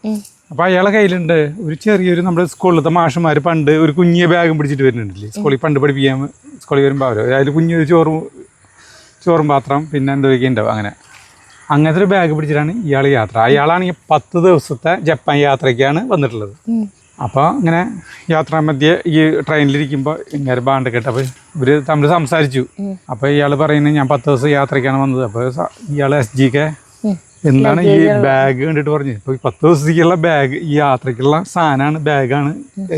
അപ്പോൾ അയാളെ കയ്യിലുണ്ട് ഒരു ചെറിയൊരു നമ്മുടെ സ്കൂളിലത്തെ മാഷന്മാർ പണ്ട് ഒരു കുഞ്ഞിയ ബാഗും പിടിച്ചിട്ട് വരുന്നുണ്ടല്ലേ, സ്കൂളിൽ പണ്ട് പഠിപ്പിക്കാൻ സ്കൂളിൽ വരുമ്പോൾ അവർ അതിൽ കുഞ്ഞൊരു ചോറും പാത്രം പിന്നെ എന്തൊക്കെ ഉണ്ടാവും. അങ്ങനത്തെ ഒരു ബാഗ് പിടിച്ചിട്ടാണ് ഇയാൾ യാത്ര. അയാളാണെങ്കിൽ 10 ദിവസത്തെ ജപ്പാൻ യാത്രയ്ക്കാണ് വന്നിട്ടുള്ളത്. അപ്പോൾ ഇങ്ങനെ യാത്രാ മധ്യേ ഈ ട്രെയിനിലിരിക്കുമ്പോൾ ഇങ്ങനെ ബാണ്ട് കേട്ടപ്പോൾ ഇവർ തമ്മിൽ സംസാരിച്ചു. അപ്പോൾ ഇയാൾ പറയുന്നത് ഞാൻ 10 ദിവസം യാത്രയ്ക്കാണ് വന്നത്. അപ്പോൾ ഇയാൾ SGK എന്താണ് ഈ ബാഗ് കണ്ടിട്ട് പറഞ്ഞു. ഇപ്പോൾ 10 ദിവസത്തേക്കുള്ള ബാഗ്, ഈ യാത്രയ്ക്കുള്ള സാധനമാണ്, ബാഗാണ്,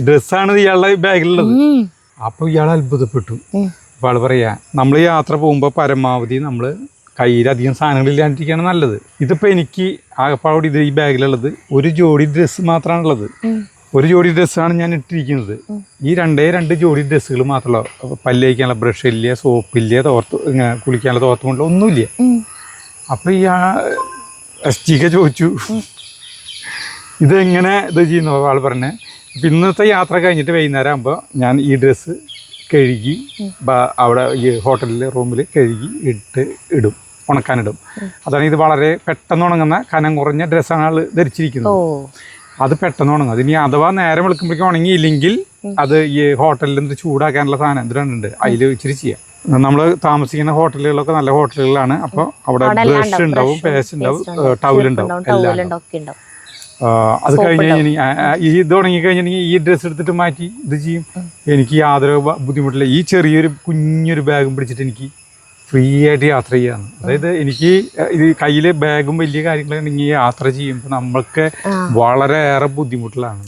ഡ്രസ്സാണ് ഇയാളുടെ ബാഗിലുള്ളത്. അപ്പോൾ ഇയാൾ അത്ഭുതപ്പെട്ടു. അപ്പോൾ ആൾ പറയാ നമ്മൾ യാത്ര പോകുമ്പോൾ പരമാവധി നമ്മൾ കയ്യിലധികം സാധനങ്ങളില്ലാണ്ടിരിക്കുകയാണ് നല്ലത്. ഇതിപ്പോൾ എനിക്ക് ആകപ്പാട് ഈ ബാഗിലുള്ളത് ഒരു ജോഡി ഡ്രസ്സ് മാത്രമാണുള്ളത്. ഒരു ജോഡി ഡ്രസ്സാണ് ഞാൻ ഇട്ടിരിക്കുന്നത്. ഈ 2 ജോഡി ഡ്രസ്സുകൾ മാത്രമല്ലോ. പല്ലേക്കാനുള്ള ബ്രഷ് ഇല്ല, സോപ്പില്ല, കുളിക്കാനുള്ള തോർത്തുമുള്ള ഒന്നുമില്ല. അപ്പോൾ ഈ SGK ചോദിച്ചു ഇതെങ്ങനെ ഇത് ചെയ്യുന്നു? ആൾ പറഞ്ഞേ അപ്പം ഇന്നത്തെ യാത്ര കഴിഞ്ഞിട്ട് വൈകുന്നേരം ആകുമ്പോൾ ഞാൻ ഈ ഡ്രസ്സ് കഴുകി അവിടെ ഈ ഹോട്ടലിൽ റൂമിൽ കഴുകി ഇടും, ഉണക്കാനിടും. അതാണ് ഇത് വളരെ പെട്ടെന്ന് ഉണങ്ങുന്ന കനം കുറഞ്ഞ ഡ്രസ്സാണ് ആൾ ധരിച്ചിരിക്കുന്നത്. അത് പെട്ടെന്ന് ഉണങ്ങും. അതിനി അഥവാ നേരം വെളുക്കുമ്പോഴേക്കും ഉണങ്ങിയില്ലെങ്കിൽ അത് ഈ ഹോട്ടലിൽ നിന്ന് ചൂടാക്കാനുള്ള സാധനം എന്തിനുണ്ട് അതിൽ ഇച്ചിരി ചെയ്യാം. നമ്മൾ താമസിക്കുന്ന ഹോട്ടലുകളൊക്കെ നല്ല ഹോട്ടലുകളാണ്. അപ്പോൾ അവിടെ ബ്രഷ് ഉണ്ടാവും, പേസ്റ്റ് ഉണ്ടാവും, ടവലുണ്ടാവും, എല്ലാം. അത് കഴിഞ്ഞ് കഴിഞ്ഞാൽ ഇത് ഉണങ്ങി കഴിഞ്ഞിട്ടുണ്ടെങ്കിൽ ഈ ഡ്രസ്സ് എടുത്തിട്ട് മാറ്റി ഇത് ചെയ്യും. എനിക്ക് യാതൊരു ബുദ്ധിമുട്ടില്ല. ഈ ചെറിയൊരു കുഞ്ഞൊരു ബാഗും പിടിച്ചിട്ട് എനിക്ക് ഫ്രീ ആയിട്ട് യാത്ര ചെയ്യാന്ന്. അതായത് എനിക്ക് ഇത് കയ്യിൽ ബാഗും വലിയ കാര്യങ്ങളൊക്കെ ഉണ്ടെങ്കിൽ യാത്ര ചെയ്യുമ്പോൾ നമ്മൾക്ക് വളരെയേറെ ബുദ്ധിമുട്ടിലാണ്.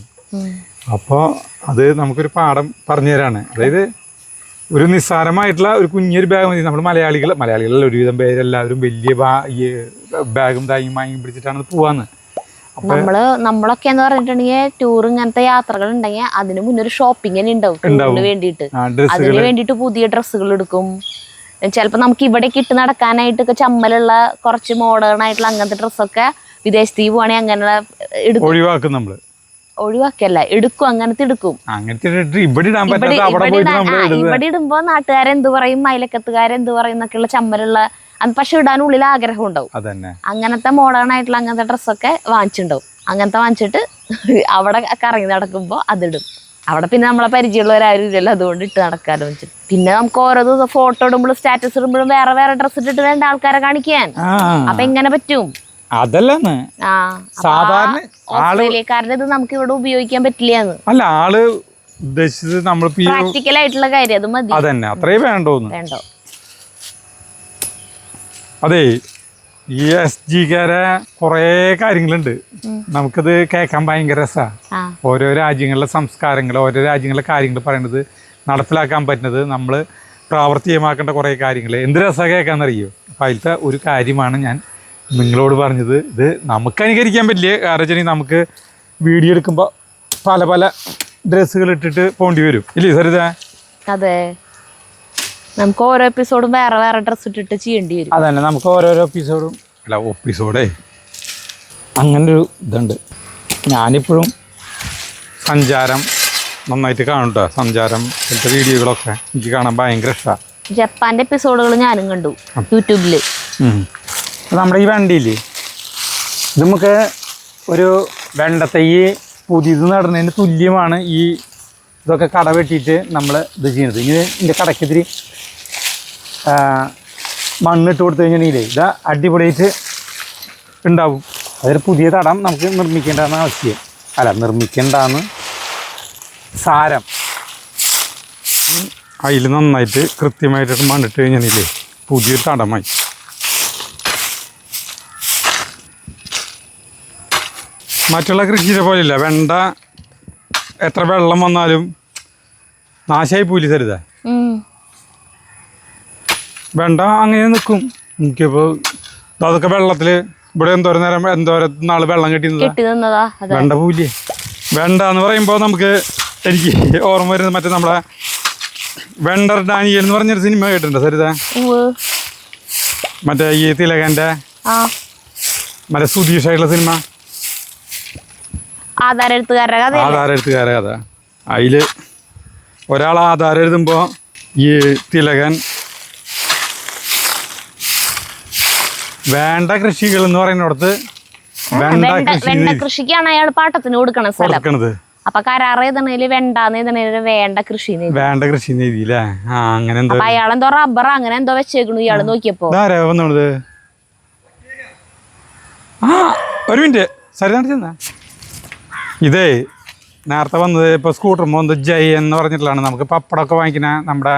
അപ്പോൾ അത് നമുക്കൊരു പാഠം പറഞ്ഞു തരാണ്. അതായത് ഒരു നിസ്സാരമായിട്ടുള്ള ഒരു കുഞ്ഞൊരു ബാഗ് മതി. നമ്മൾ മലയാളികളല്ല ഒരുവിധം പേരെല്ലാവരും വലിയ ഈ ബാഗും തായും വാങ്ങി പിടിച്ചിട്ടാണ് പോവാന്ന്. നമ്മളൊക്കെ എന്ന് പറഞ്ഞിട്ടുണ്ടെങ്കിൽ ടൂർ ഇങ്ങനത്തെ യാത്രകൾ ഉണ്ടെങ്കിൽ അതിന് മുന്നേ ഒരു ഷോപ്പിംഗ് ഉണ്ടാവും വേണ്ടിയിട്ട്. അതിന് വേണ്ടിയിട്ട് പുതിയ ഡ്രസ്സുകൾ എടുക്കും. ചിലപ്പോ നമുക്ക് ഇവിടെ ഇട്ട് നടക്കാനായിട്ടൊക്കെ ചമ്മലുള്ള കുറച്ച് മോഡേൺ ആയിട്ടുള്ള അങ്ങനത്തെ ഡ്രസ്സൊക്കെ വിദേശത്തേക്ക് പോവാണെങ്കിൽ അങ്ങനെ ഒഴിവാക്കും. നമ്മള് ഒഴിവാക്കല്ല, എടുക്കും. അങ്ങനത്തെ എടുക്കും. ഇവിടെ ഇടുമ്പോ നാട്ടുകാരെന്ത് പറയും, അയലക്കത്തുകാരെന്ത് പറയും എന്നൊക്കെയുള്ള ചമ്മലുള്ള, പക്ഷെ ഇടാനുള്ളിൽ ആഗ്രഹം ഉണ്ടാവും. അങ്ങനത്തെ മോഡേൺ ആയിട്ടുള്ള അങ്ങനത്തെ ഡ്രസ്സൊക്കെ വാങ്ങിച്ചിട്ടുണ്ടാവും. അങ്ങനത്തെ വാങ്ങിച്ചിട്ട് അവിടെ കറങ്ങി നടക്കുമ്പോ അതിടും. അവിടെ പിന്നെ നമ്മളെ പരിചയമുള്ളവരാരും ഇല്ലല്ലോ, അതുകൊണ്ട് ഇട്ട് നടക്കാലോ വെച്ചിട്ട്. പിന്നെ നമുക്ക് ഓരോ ദിവസം ഫോട്ടോ ഇടുമ്പോഴും സ്റ്റാറ്റസ് ഇടുമ്പോഴും വേറെ വേറെ ഡ്രസ്സ് ഇട്ടിട്ട് വേണ്ട ആൾക്കാരെ കാണിക്കാൻ. അപ്പൊ എങ്ങനെ പറ്റും? അതല്ലെന്ന് സാധാരണ ഓസ്ട്രേലിയക്കാരുടെ ഇത് നമുക്ക് ഇവിടെ ഉപയോഗിക്കാൻ പറ്റില്ലാന്ന്. അല്ല, ആള് ഉദ്ദേശിച്ചത് നമ്മൾ പ്രാക്ടിക്കൽ ആയിട്ടുള്ള കാര്യം അത് മതി. അതന്നെ, അത്രേ വേണ്ടോ. അതെ, ഈ SGക്കാരെ കുറേ കാര്യങ്ങളുണ്ട്. നമുക്കത് കേൾക്കാൻ ഭയങ്കര രസമാണ്. ഓരോ രാജ്യങ്ങളിലെ സംസ്കാരങ്ങൾ, ഓരോ രാജ്യങ്ങളിലെ കാര്യങ്ങൾ പറയുന്നത്, നടപ്പിലാക്കാൻ പറ്റുന്നത്, നമ്മൾ പ്രാവർത്തികമാക്കേണ്ട കുറേ കാര്യങ്ങൾ എന്ത് രസമാണ് കേൾക്കാമെന്നറിയോ. അപ്പം അതിലത്തെ ഒരു കാര്യമാണ് ഞാൻ നിങ്ങളോട് പറഞ്ഞത്. ഇത് നമുക്ക് അനുകരിക്കാൻ പറ്റില്ല. കാരണം വെച്ചാൽ നമുക്ക് വീഡിയോ എടുക്കുമ്പോൾ പല പല ഡ്രസ്സുകൾ ഇട്ടിട്ട് പോകേണ്ടി വരും, ഇല്ലേ സരിത? അതെ, നമുക്ക് ഓരോ എപ്പിസോഡും വേറെ വേറെ ഡ്രസ്സ് ഇട്ടിട്ട് ചെയ്യേണ്ടി വരും. അതന്നെ, നമുക്ക് ഓരോരോ എപ്പിസോഡേ അങ്ങനൊരു ഇതുണ്ട്. ഞാനിപ്പോഴും സഞ്ചാരം നന്നായിട്ട് കാണും കേട്ടോ. സഞ്ചാരം ഇപ്പോഴത്തെ വീഡിയോകളൊക്കെ എനിക്ക് കാണാൻ ഭയങ്കര ഇഷ്ടമാണ്. ജപ്പാന്റെ എപ്പിസോഡുകൾ ഞാനും കണ്ടു യൂട്യൂബില്. നമ്മുടെ ഈ വണ്ടിയില്ലേ, ഇത് നമുക്ക് ഒരു വെണ്ടത്തൈ പുതിയത് നടുന്നതിന് തുല്യമാണ് ഈ ഇതൊക്കെ കട വെട്ടിയിട്ട് നമ്മൾ ഇത് ചെയ്യുന്നത്. ഇങ്ങനെ ഇതിൻ്റെ കടയ്ക്കെതിരെ മണ്ണിട്ട് കൊടുത്തു കഴിഞ്ഞിട്ടുണ്ടെങ്കിലേ ഇത് അടിപൊളിയായിട്ട് ഉണ്ടാവും. അതൊരു പുതിയ തടം നമുക്ക് നിർമ്മിക്കേണ്ടതെന്ന് ആവശ്യം. നിർമ്മിക്കേണ്ടതെന്ന് സാരം. അതിൽ നന്നായിട്ട് കൃത്യമായിട്ട് മണ്ണിട്ട് കഴിഞ്ഞില്ലേ പുതിയൊരു തടമായി. മറ്റുള്ള കൃഷിയെ പോലെയില്ല. വെണ്ട എത്ര വെള്ളം വന്നാലും നാശമായി പോയില്ല സരിത. വെണ്ട അങ്ങനെ നിൽക്കും. എനിക്കിപ്പോൾ അതൊക്കെ വെള്ളത്തിൽ ഇവിടെ എന്തോരം നാൾ വെള്ളം കെട്ടി നിന്നതാ. വെണ്ട പോയില്ലേ. വെണ്ട എന്ന് പറയുമ്പോൾ എനിക്ക് ഓർമ്മ വരുന്നത് മറ്റേ നമ്മുടെ വെണ്ടർ ഡാനിയൽ എന്ന് പറഞ്ഞൊരു സിനിമ കേട്ടിട്ടുണ്ടോ സരിത? മറ്റേ ഈ തിലകൻ്റെ മറ്റേ സുധീഷായിട്ടുള്ള സിനിമ, ആധാരെഴുത്തുകാരുടെ കഥ. അതിൽ ഒരാൾ ആധാരം എഴുതുമ്പോൾ ഈ തിലകൻ വേണ്ട കൃഷികൾ എന്ന് പറയുന്നിടത്ത് വെണ്ട കൃഷിക്കാണ് അയാൾ പാട്ടത്തിന് കൊടുക്കണത്. അപ്പൊ കരാർ എഴുതണേല് വേണ്ട കൃഷി രീതിയില്ലേ. അങ്ങനെ എന്തോ അയാളെന്തോ റബ്ബർ അങ്ങനെ എന്തോ വെച്ചേക്കണു ഇയാള് നോക്കിയപ്പോ. ഒരു മിനിറ്റ് സരിത, ഇതേ നേരത്തെ വന്നത് ഇപ്പോൾ സ്കൂട്ടർ പോകുന്നത് ജയൻ എന്ന് പറഞ്ഞിട്ടുള്ളതാണ്. നമുക്ക് പപ്പടമൊക്കെ വാങ്ങിക്കുന്ന നമ്മുടെ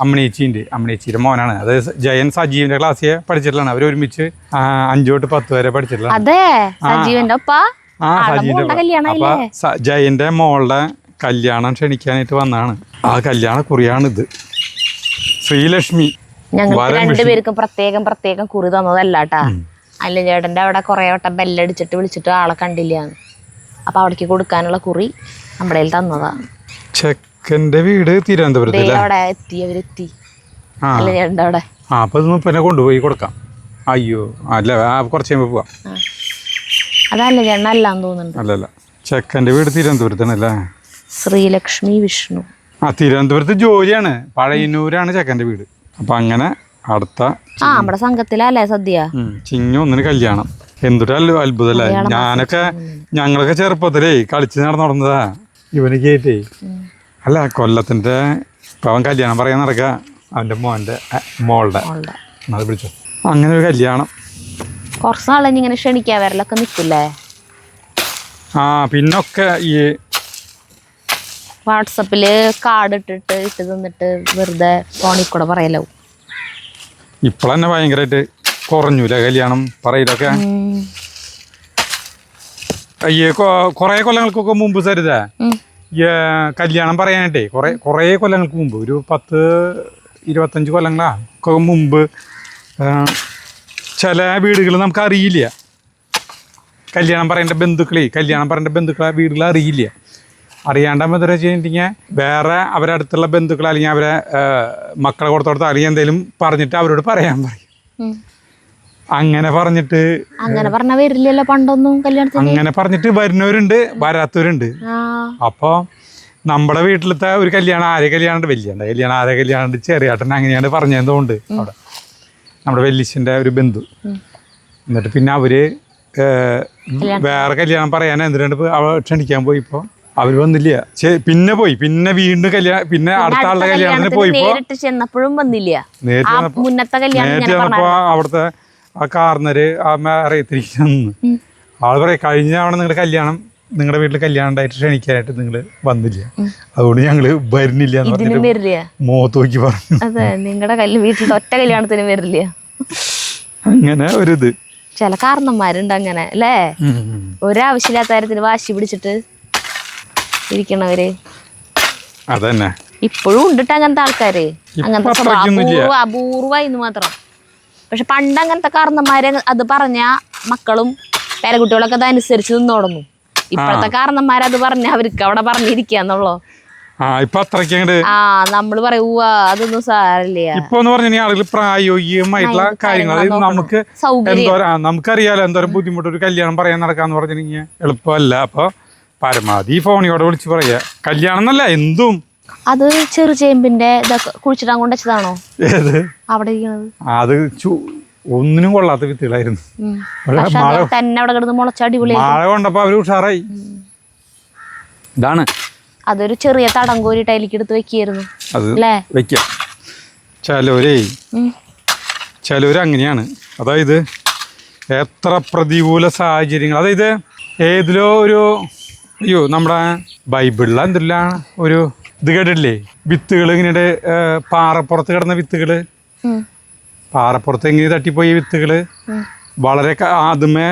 അമ്മണിയേച്ചിയുടെ മോനാണ്. അത് ജയൻ സജീവിന്റെ ക്ലാസ്സിൽ പഠിച്ചിട്ടുള്ളതാണ്. അവർ ഒരുമിച്ച് 5 തൊട്ട് 10 വരെ പഠിച്ചിട്ടുള്ളതാണ്. അപ്പൊ ജയന്റെ മോളുടെ കല്യാണം ക്ഷണിക്കാനായിട്ട് വന്നതാണ്. ആ കല്യാണ കുറിയാണിത്. ശ്രീലക്ഷ്മി. ഞങ്ങൾക്ക് രണ്ടുപേർക്കും പ്രത്യേകം കുറി തന്നതല്ലാട്ടാ. അല്ല ചേട്ടന്റെ അവിടെ കുറെ വട്ടം ബെല്ലടിച്ചിട്ട് വിളിച്ചിട്ട് ആളെ കണ്ടില്ലാന്ന്. അപ്പൊ അവിടേക്ക് കൊടുക്കാനുള്ള കുറി നമ്മുടെ തന്നതാ. ചെക്കന്റെ വീട് തിരുവനന്തപുരത്ത് അവരെത്തി. അല്ല ചേട്ടൻ്റെ അവിടെ. അപ്പൊ പിന്നെ കൊണ്ടുപോയി കൊടുക്കാം. അയ്യോ അല്ല, കുറച്ച് കഴിയുമ്പോ പോവാം. അതല്ല ചേട്ടൻ അല്ലാന്ന് തോന്നുന്നുണ്ട്. അല്ലല്ല, ചെക്കന്റെ വീട് തിരുവനന്തപുരത്താണല്ലേ. ശ്രീലക്ഷ്മി വിഷ്ണു. തിരുവനന്തപുരത്ത് ജോലിയാണ്. പഴയന്നൂരാണ് ചെക്കൻ്റെ വീട്. അപ്പം അങ്ങനെ അടുത്ത നമ്മുടെ സംഘത്തിലല്ലേ സദ്യ. ചിങ്ങ 1 കല്യാണം. എന്തൊരു അത്ഭുതല്ലേ. ഞങ്ങളൊക്കെ ചെറുപ്പത്തിലേ കളിച്ച് നടന്നതാ ഇവന് കേട്ടേ. അല്ല കൊല്ലത്തിൻ്റെ ഇപ്പം അവൻ കല്യാണം പറയാൻ നടക്കുക അവൻ്റെ മോളുടെ അത് വിളിച്ചോ. അങ്ങനെ ഒരു കല്യാണം. കുറച്ച് നാളെ ഇങ്ങനെ ക്ഷണിക്കാൻ വരലൊക്കെ നിൽക്കില്ലേ? പിന്നൊക്കെ ഈ വാട്സപ്പില് കാർഡ് ഇട്ട് തന്നിട്ട് വെറുതെ ഫോണിൽ കൂടെ പറയലോ. ഇപ്പോഴെന്നെ ഭയങ്കരമായിട്ട് കുറഞ്ഞൂല്ലേ കല്യാണം പറയലൊക്കെ. കുറേ കൊല്ലങ്ങൾക്കൊക്കെ മുമ്പ് സരിത കല്യാണം പറയാനായിട്ടേ കുറേ കൊല്ലങ്ങൾക്ക് മുമ്പ് ഒരു 10-25 കൊല്ലങ്ങളൊക്കെ മുമ്പ് ചില വീടുകൾ നമുക്ക് അറിയില്ല. കല്യാണം പറയേണ്ട ബന്ധുക്കളെ വീടുകൾ അറിയില്ല. അറിയാണ്ടാകുമ്പോൾ എന്താ വെച്ചിട്ടുണ്ടെങ്കിൽ വേറെ അവരെ അടുത്തുള്ള ബന്ധുക്കൾ അല്ലെങ്കിൽ അവരെ മക്കളെ കൊടുത്തോടത്ത് അല്ലെങ്കിൽ എന്തെങ്കിലും പറഞ്ഞിട്ട് അവരോട് പറയാൻ പറയും. അങ്ങനെ പറഞ്ഞിട്ട് അങ്ങനെ പറഞ്ഞാൽ വരില്ലല്ലോ പണ്ടൊന്നും കല്യാണത്തിന്. അങ്ങനെ പറഞ്ഞിട്ട് വരുന്നവരുണ്ട്, വരാത്തവരുണ്ട്. അപ്പോൾ നമ്മുടെ വീട്ടിലത്തെ ഒരു കല്യാണം ആരെ കല്യാണം കല്യാണം ആരെ കല്യാണം ചെറിയാട്ടൻ അങ്ങനെയാണ് പറഞ്ഞതുകൊണ്ട് അവിടെ നമ്മുടെ വല്യച്ഛൻ്റെ ഒരു ബന്ധു. എന്നിട്ട് പിന്നെ അവര് വേറെ കല്യാണം പറയാൻ എന്തിനാണ്ട് ക്ഷണിക്കാൻ പോയിപ്പോൾ അവര് വന്നില്ല. പിന്നെ വീണ്ടും പിന്നെ അടുത്ത ആളുടെ കല്യാണത്തിന് പോയിപ്പോ ചെന്നപ്പോഴും വന്നില്ല. നേരിട്ട് ചെന്നപ്പോ അവിടുത്തെ ആ കാർന്നര് അറിയത്തിരിക്കുന്നു. ആള് പറയാം കഴിഞ്ഞ തവണ നിങ്ങളുടെ വീട്ടിൽ കല്യാണം ഉണ്ടായിട്ട് ക്ഷണിക്കാനായിട്ട് നിങ്ങൾ വന്നില്ല, അതുകൊണ്ട് ഞങ്ങള് വരുന്നില്ല എന്ന് പറഞ്ഞിട്ട് മുഖത്ത് നോക്കി പറഞ്ഞു. അതെ, നിങ്ങളുടെ വീട്ടിൽ ഒറ്റ കല്യാണത്തിന് വരില്ല. അങ്ങനെ ഒരിത് ചില കാരണന്മാരുണ്ട് അങ്ങനെ അല്ലേ, ഒരാവശ്യമില്ലാത്ത കാര്യത്തിന് വാശി പിടിച്ചിട്ട് ഇരിക്കണവര്. അതന്നെ ഇപ്പോഴും ഉണ്ടിട്ട് അങ്ങനത്തെ ആൾക്കാര്, അങ്ങനത്തെ അപൂർവമായിന്ന് മാത്രം. പക്ഷെ പണ്ട് അങ്ങനത്തെ കാരണന്മാര് അത് പറഞ്ഞ മക്കളും പേരക്കുട്ടികളൊക്കെ അതനുസരിച്ച് നിന്നോടുന്നു. ഇപ്പോഴത്തെ കാരണന്മാരത് പറഞ്ഞ അവർക്ക് അവിടെ പറഞ്ഞിരിക്കാന്നുള്ളോ. നമ്മള് പറയൂവാ അതൊന്നും സാരില്ല. ഇപ്പൊന്ന് പറഞ്ഞ ആളുകൾ പ്രായോഗികമായിട്ടുള്ള കാര്യങ്ങൾ നമുക്ക് നമുക്കറിയാലോ എന്തോരം ബുദ്ധിമുട്ട് ഒരു കല്യാണം പറയാൻ നടക്കാന്ന് പറഞ്ഞിട്ടുണ്ടെങ്കിൽ എളുപ്പമല്ല. അപ്പൊ പരമാവധി ഫോണിയോടെ വിളിച്ച് പറയാ. കല്യാണം എന്നല്ല എന്തും. അത് ചെറുചേമ്പിന്റെ ഇതൊക്കെ കുഴിച്ചിടാൻ കൊണ്ടുവച്ചതാണോ അവിടെ ഇരിക്കണത്? അത് ഒന്നിനും കൊള്ളാത്ത വിത്തുകളായിരുന്നു. തന്നെ അവിടെ കിടന്ന് മുളച്ചടിപൊളി മഴ കൊണ്ടപ്പോ അവര് ഉഷാറായി. ഇതാണ് അതൊരു ചെറിയ തടം കോരിട്ട് അതിലേക്ക് എടുത്ത് വെക്കായിരുന്നു. അത് വെക്കാം. ചിലവര് അങ്ങനെയാണ്. അതായത് എത്ര പ്രതികൂല സാഹചര്യങ്ങൾ, അതായത് ഏതിലോ ഒരു നമ്മുടെ ബൈബിളിൽ എന്തെല്ലാം ഒരു ഇത് കേട്ടിട്ടില്ലേ, വിത്തുകൾ ഇങ്ങനെ പാറപ്പുറത്ത് കിടന്ന വിത്തുകള്, പാറപ്പുറത്ത് എങ്ങനെ തട്ടിപ്പോയി വിത്തുകള് വളരെ ആദ്യമേ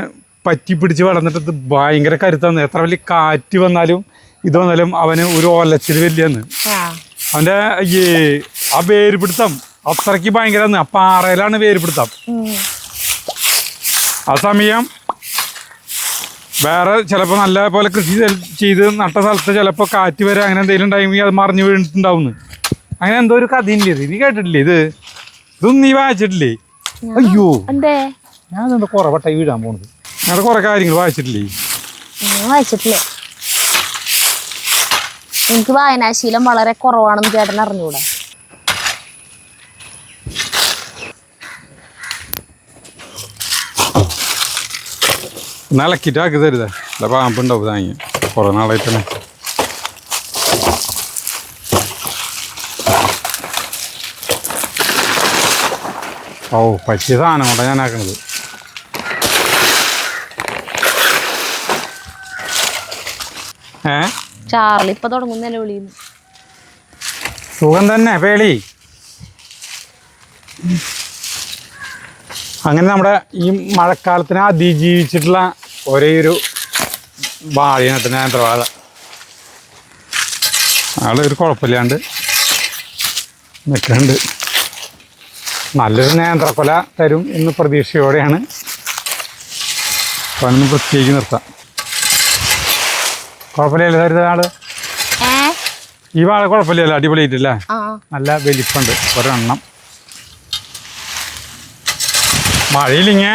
പറ്റി പിടിച്ച് വളർന്നിട്ട് ഇത് ഭയങ്കര കരുത്താന്ന്. എത്ര വലിയ കാറ്റ് വന്നാലും ഇത് വന്നാലും അവന് ഒരു ഒലച്ചിൽ വലിയെന്ന്. അവന്റെ ആ വേരുപിടുത്തം അത്രയ്ക്ക് ഭയങ്കര. ആ പാറയിലാണ് വേരുപിടുത്തം. ആ സമയം വേറെ ചിലപ്പോൾ നല്ല പോലെ കൃഷി ചെയ്ത് നട്ട സ്ഥലത്ത് ചിലപ്പോൾ കാറ്റ് വരെ അങ്ങനെ എന്തെങ്കിലും ഉണ്ടായെങ്കിൽ അത് മറിഞ്ഞു വീണിട്ടുണ്ടാവുന്നു. അങ്ങനെ എന്തോ ഒരു കഥയില്ലേ ഇത്, നീ കേട്ടിട്ടില്ലേ? ഇതൊന്നും നീ വായിച്ചിട്ടില്ലേ? അയ്യോ, ഞാൻ എന്താ കുറെ വട്ടായി വീഴാൻ പോണത്. അങ്ങനെ കുറെ കാര്യങ്ങൾ വായിച്ചിട്ടില്ലേ? വായിച്ചിട്ടില്ലേ? എനിക്ക് വായനാശീലം വളരെ കുറവാണെന്ന് ചേട്ടൻ അറിഞ്ഞൂടാ. നിലക്കിട്ടാക്കി തരുതേ, അല്ല പാമ്പുണ്ടാവും താങ്ങി കുറെ നാളായിട്ടല്ലേ. ഓ, പറ്റിയ സാധനം കൊണ്ടാണ് ഞാൻ ആക്കണത്. ചാർലി ഇപ്പൊ തുടങ്ങും നിലവിളിന്ന്. സുഖം തന്നെ പേളി. അങ്ങനെ നമ്മുടെ ഈ മഴക്കാലത്തിനെ അതിജീവിച്ചിട്ടുള്ള ഒരേ ഒരു വാഴയാണ് നേന്ത്രവാഴ. ആള് ഒരു കുഴപ്പമില്ലാണ്ട് നിൽക്കുന്നുണ്ട്. നല്ലൊരു നേന്ത്രക്കൊല തരും എന്ന് പ്രതീക്ഷയോടെയാണ്. അപ്പം അതൊന്ന് വൃത്തിയാക്കി നിർത്താം. കുഴപ്പമില്ലല്ലോ തരുന്ന ആള്. ഈ വാഴ കുഴപ്പമില്ലല്ലോ, അടിപൊളിയായിട്ടില്ലേ, നല്ല വലിപ്പുണ്ട് ഒരെണ്ണം. മഴയിലിങ്ങ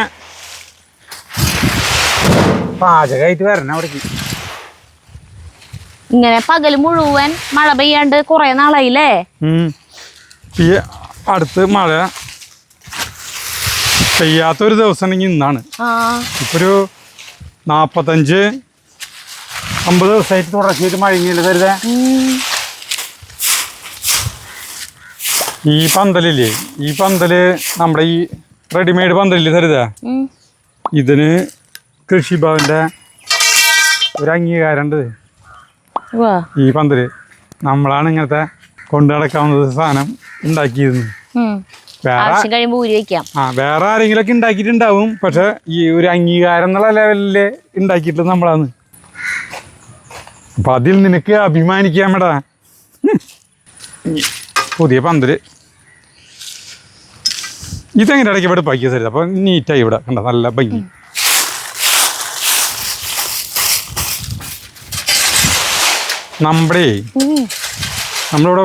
പാചകമായിട്ട് വരണം അവിടേക്ക്. ഇങ്ങനെ പകൽ മുഴുവൻ മഴ പെയ്യാണ്ട് കുറെ നാളായില്ലേ. ഈ അടുത്ത് മഴ പെയ്യാത്തൊരു ദിവസം ഉണ്ടെങ്കിൽ ഇന്നാണ്. ഇപ്പൊ ഒരു 45-50 ദിവസമായിട്ട് തുടർച്ചയായിട്ട് മഴങ്ങില്ല തരുതേ. ഈ പന്തലില്ലേ, ഈ പന്തല് നമ്മുടെ ഈ റെഡിമെയ്ഡ് പന്തലില്ലേ തരുതേ, ഇതിന് കൃഷിഭവന്റെ ഒരു അംഗീകാരം ഉണ്ട്. ഈ പന്തല് നമ്മളാണ് ഇങ്ങനത്തെ കൊണ്ടു നടക്കാവുന്ന സാധനം ഉണ്ടാക്കിയിരുന്നു. വേറെ ആരെങ്കിലൊക്കെ ഉണ്ടാക്കിയിട്ടുണ്ടാവും, പക്ഷെ ഈ ഒരു അംഗീകാരം എന്നുള്ള ലെവലില് ഉണ്ടാക്കിയിട്ട് നമ്മളാണ്. അപ്പൊ അതിൽ നിനക്ക് അഭിമാനിക്കാമടാ. പുതിയ പന്തല് ഇതെങ്ങനെ ഇടയ്ക്ക് ഇവിടെ പാക്കിയ തരുത്. അപ്പൊ നീറ്റായി ഇവിടെ കണ്ട, നല്ല ഭംഗി. നമ്മളിവിടെ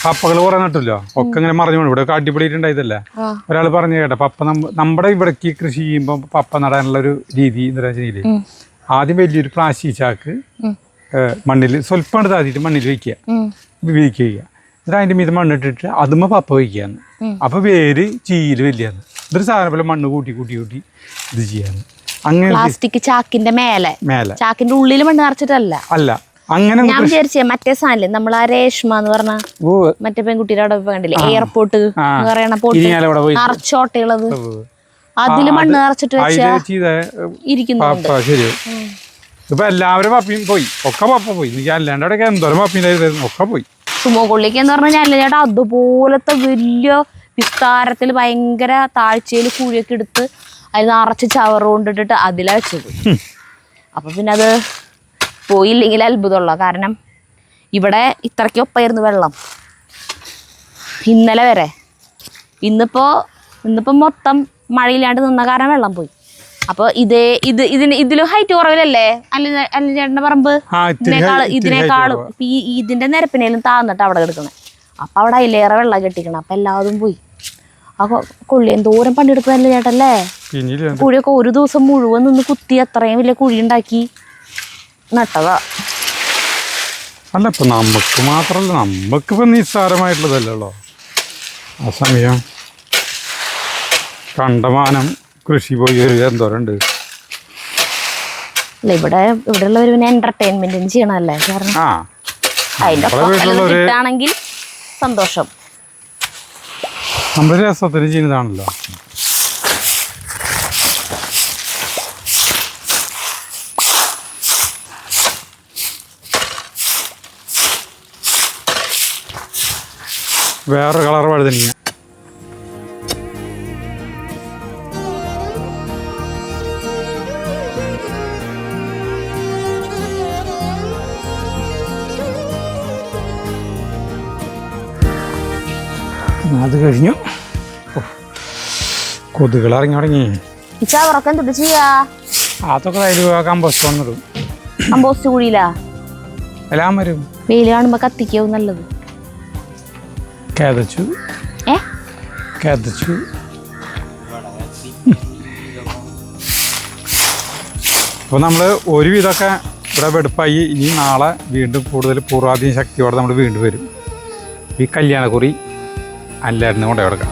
പപ്പകൾ കുറെ നട്ടില്ലോ, ഒക്കെ ഇങ്ങനെ മറിഞ്ഞു പോകണം. ഇവിടെ കാട്ടിപ്പിടിയിട്ടുണ്ടായതല്ലേ. ഒരാൾ പറഞ്ഞു കേട്ടെ, പപ്പ നമ്മുടെ ഇവിടേക്ക് കൃഷി ചെയ്യുമ്പോൾ പപ്പ നടാനുള്ള ഒരു രീതി എന്താ വെച്ചാൽ, ആദ്യം വലിയൊരു പ്ലാസ്റ്റിക് ചാക്ക് മണ്ണിൽ സ്വല്പം എടുത്ത് ആദ്യമായിട്ട് മണ്ണിൽ വയ്ക്കുക, വിരിക്കുക. എന്നിട്ട് അതിൻ്റെ മീത് മണ്ണിട്ടിട്ട് അതുമ്മ പപ്പ വയ്ക്കുകയാണ്. അപ്പൊ വേര് ചീര് വലിയാന്ന്. ഇതൊരു സാധനം പോലെ മണ്ണ് കൂട്ടി കൂട്ടി കൂട്ടി ഇത് ചെയ്യാന്ന്. അങ്ങനെ പ്ലാസ്റ്റിക് ചാക്കിന്റെ മേലെ ചാക്കിന്റെ ഉള്ളിൽ മണ്ണ് നിറച്ചിട്ടല്ല. അല്ല, അങ്ങനെ ഞാൻ വിചാരിച്ചേ മറ്റേ സാധനം നമ്മൾ ആ രേഷ്മ എന്ന് പറഞ്ഞ മറ്റേ പെൺകുട്ടിയുടെ അവിടെ കണ്ടില്ലേ, എയർപോർട്ട് എന്ന് പറയണ പോട്ട് നിറച്ചോട്ടയുള്ളത്, അതില് മണ്ണ് നിറച്ചിട്ട് ഇരിക്കുന്നുണ്ട്. ഇപ്പൊ എല്ലാവരും പപ്പിയും പോയി, ഒക്കെ പപ്പ പോയി. അല്ലാണ്ട് അവിടെ എന്തോരം പപ്പിണ്ടായിരുന്നു, ഒക്കെ പോയി. സുമോ കൊള്ളിക്ക് എന്ന് പറഞ്ഞാൽ ചേട്ടാ അതുപോലത്തെ വലിയ വിസ്താരത്തിൽ ഭയങ്കര താഴ്ചയിൽ കുഴിയൊക്കെ എടുത്ത് അതിൽ നിറച്ച് ചവറ് കൊണ്ടിട്ടിട്ട് അതിലാ വെച്ചത്. അപ്പൊ പിന്നെ അത് പോയില്ലെങ്കിൽ അത്ഭുതമുള്ള. കാരണം ഇവിടെ ഇത്രയ്ക്കൊപ്പായിരുന്നു വെള്ളം ഇന്നലെ വരെ. ഇന്നിപ്പോ മൊത്തം മഴയില്ലാണ്ട് നിന്ന കാരണം വെള്ളം പോയി. അപ്പൊ ഇതിലും ഹൈറ്റ് കുറവില്ലല്ലേ അല്ല ചേട്ടന്റെ പറമ്പ്, ഇതിനേക്കാളും ഇതിന്റെ നിരപ്പിനേലും താന്നിട്ട് അവിടെ കിടക്കണേ. അപ്പൊ അവിടെ അതിലേറെ വെള്ളം കെട്ടിക്കണം. അപ്പൊ എല്ലാതും പോയി. അപ്പൊ കൊള്ളി എന്തോരം പണിയെടുക്കുന്നല്ലേ ചേട്ടല്ലേ. കുഴിയൊക്കെ ഒരു ദിവസം മുഴുവൻ നിന്ന് കുത്തി അത്രയും വലിയ കുഴി ഉണ്ടാക്കി നട്ടതാ. അല്ല, ഇപ്പൊ നമുക്ക് മാത്രല്ല, നമുക്കിപ്പോ നിസ്സാരമായിട്ടുള്ളതല്ലോ. ആ സമയം കണ്ടമാനം കൃഷി പോയി എന്തോരണ്ട്. ഇവിടെ ഉള്ളവർ പിന്നെ എന്റർടൈൻമെന്റിന് ചെയ്യണല്ലേ. കാരണം അതിന്റെ കിട്ടാണെങ്കിൽ സന്തോഷം. നമ്മുടെ രസത്തിന് ചെയ്യുന്നതാണല്ലോ. വേറെ കളർ വഴുതനങ്ങ. അത് കഴിഞ്ഞു. കൊതുകൾ ഇറങ്ങി തുടങ്ങി. അതൊക്കെ കമ്പോസ്റ്റ് വന്നിടും. കമ്പോസ്റ്റ് കുഴിയിലാ എല്ലാം വരും. വെയിൽ കാണുമ്പോ കത്തിക്കാവും നല്ലത്. കേതച്ചു അപ്പൊ നമ്മള് ഒരുവിധമൊക്കെ ഇവിടെ വെടുപ്പായി. ഇനി നാളെ വീണ്ടും കൂടുതൽ പൂർവാധീന ശക്തിയോടെ നമ്മൾ വീണ്ടും വരും. ഈ കല്യാണക്കുറി അല്ലായിരുന്നു കൊണ്ടു കൊടുക്കാം.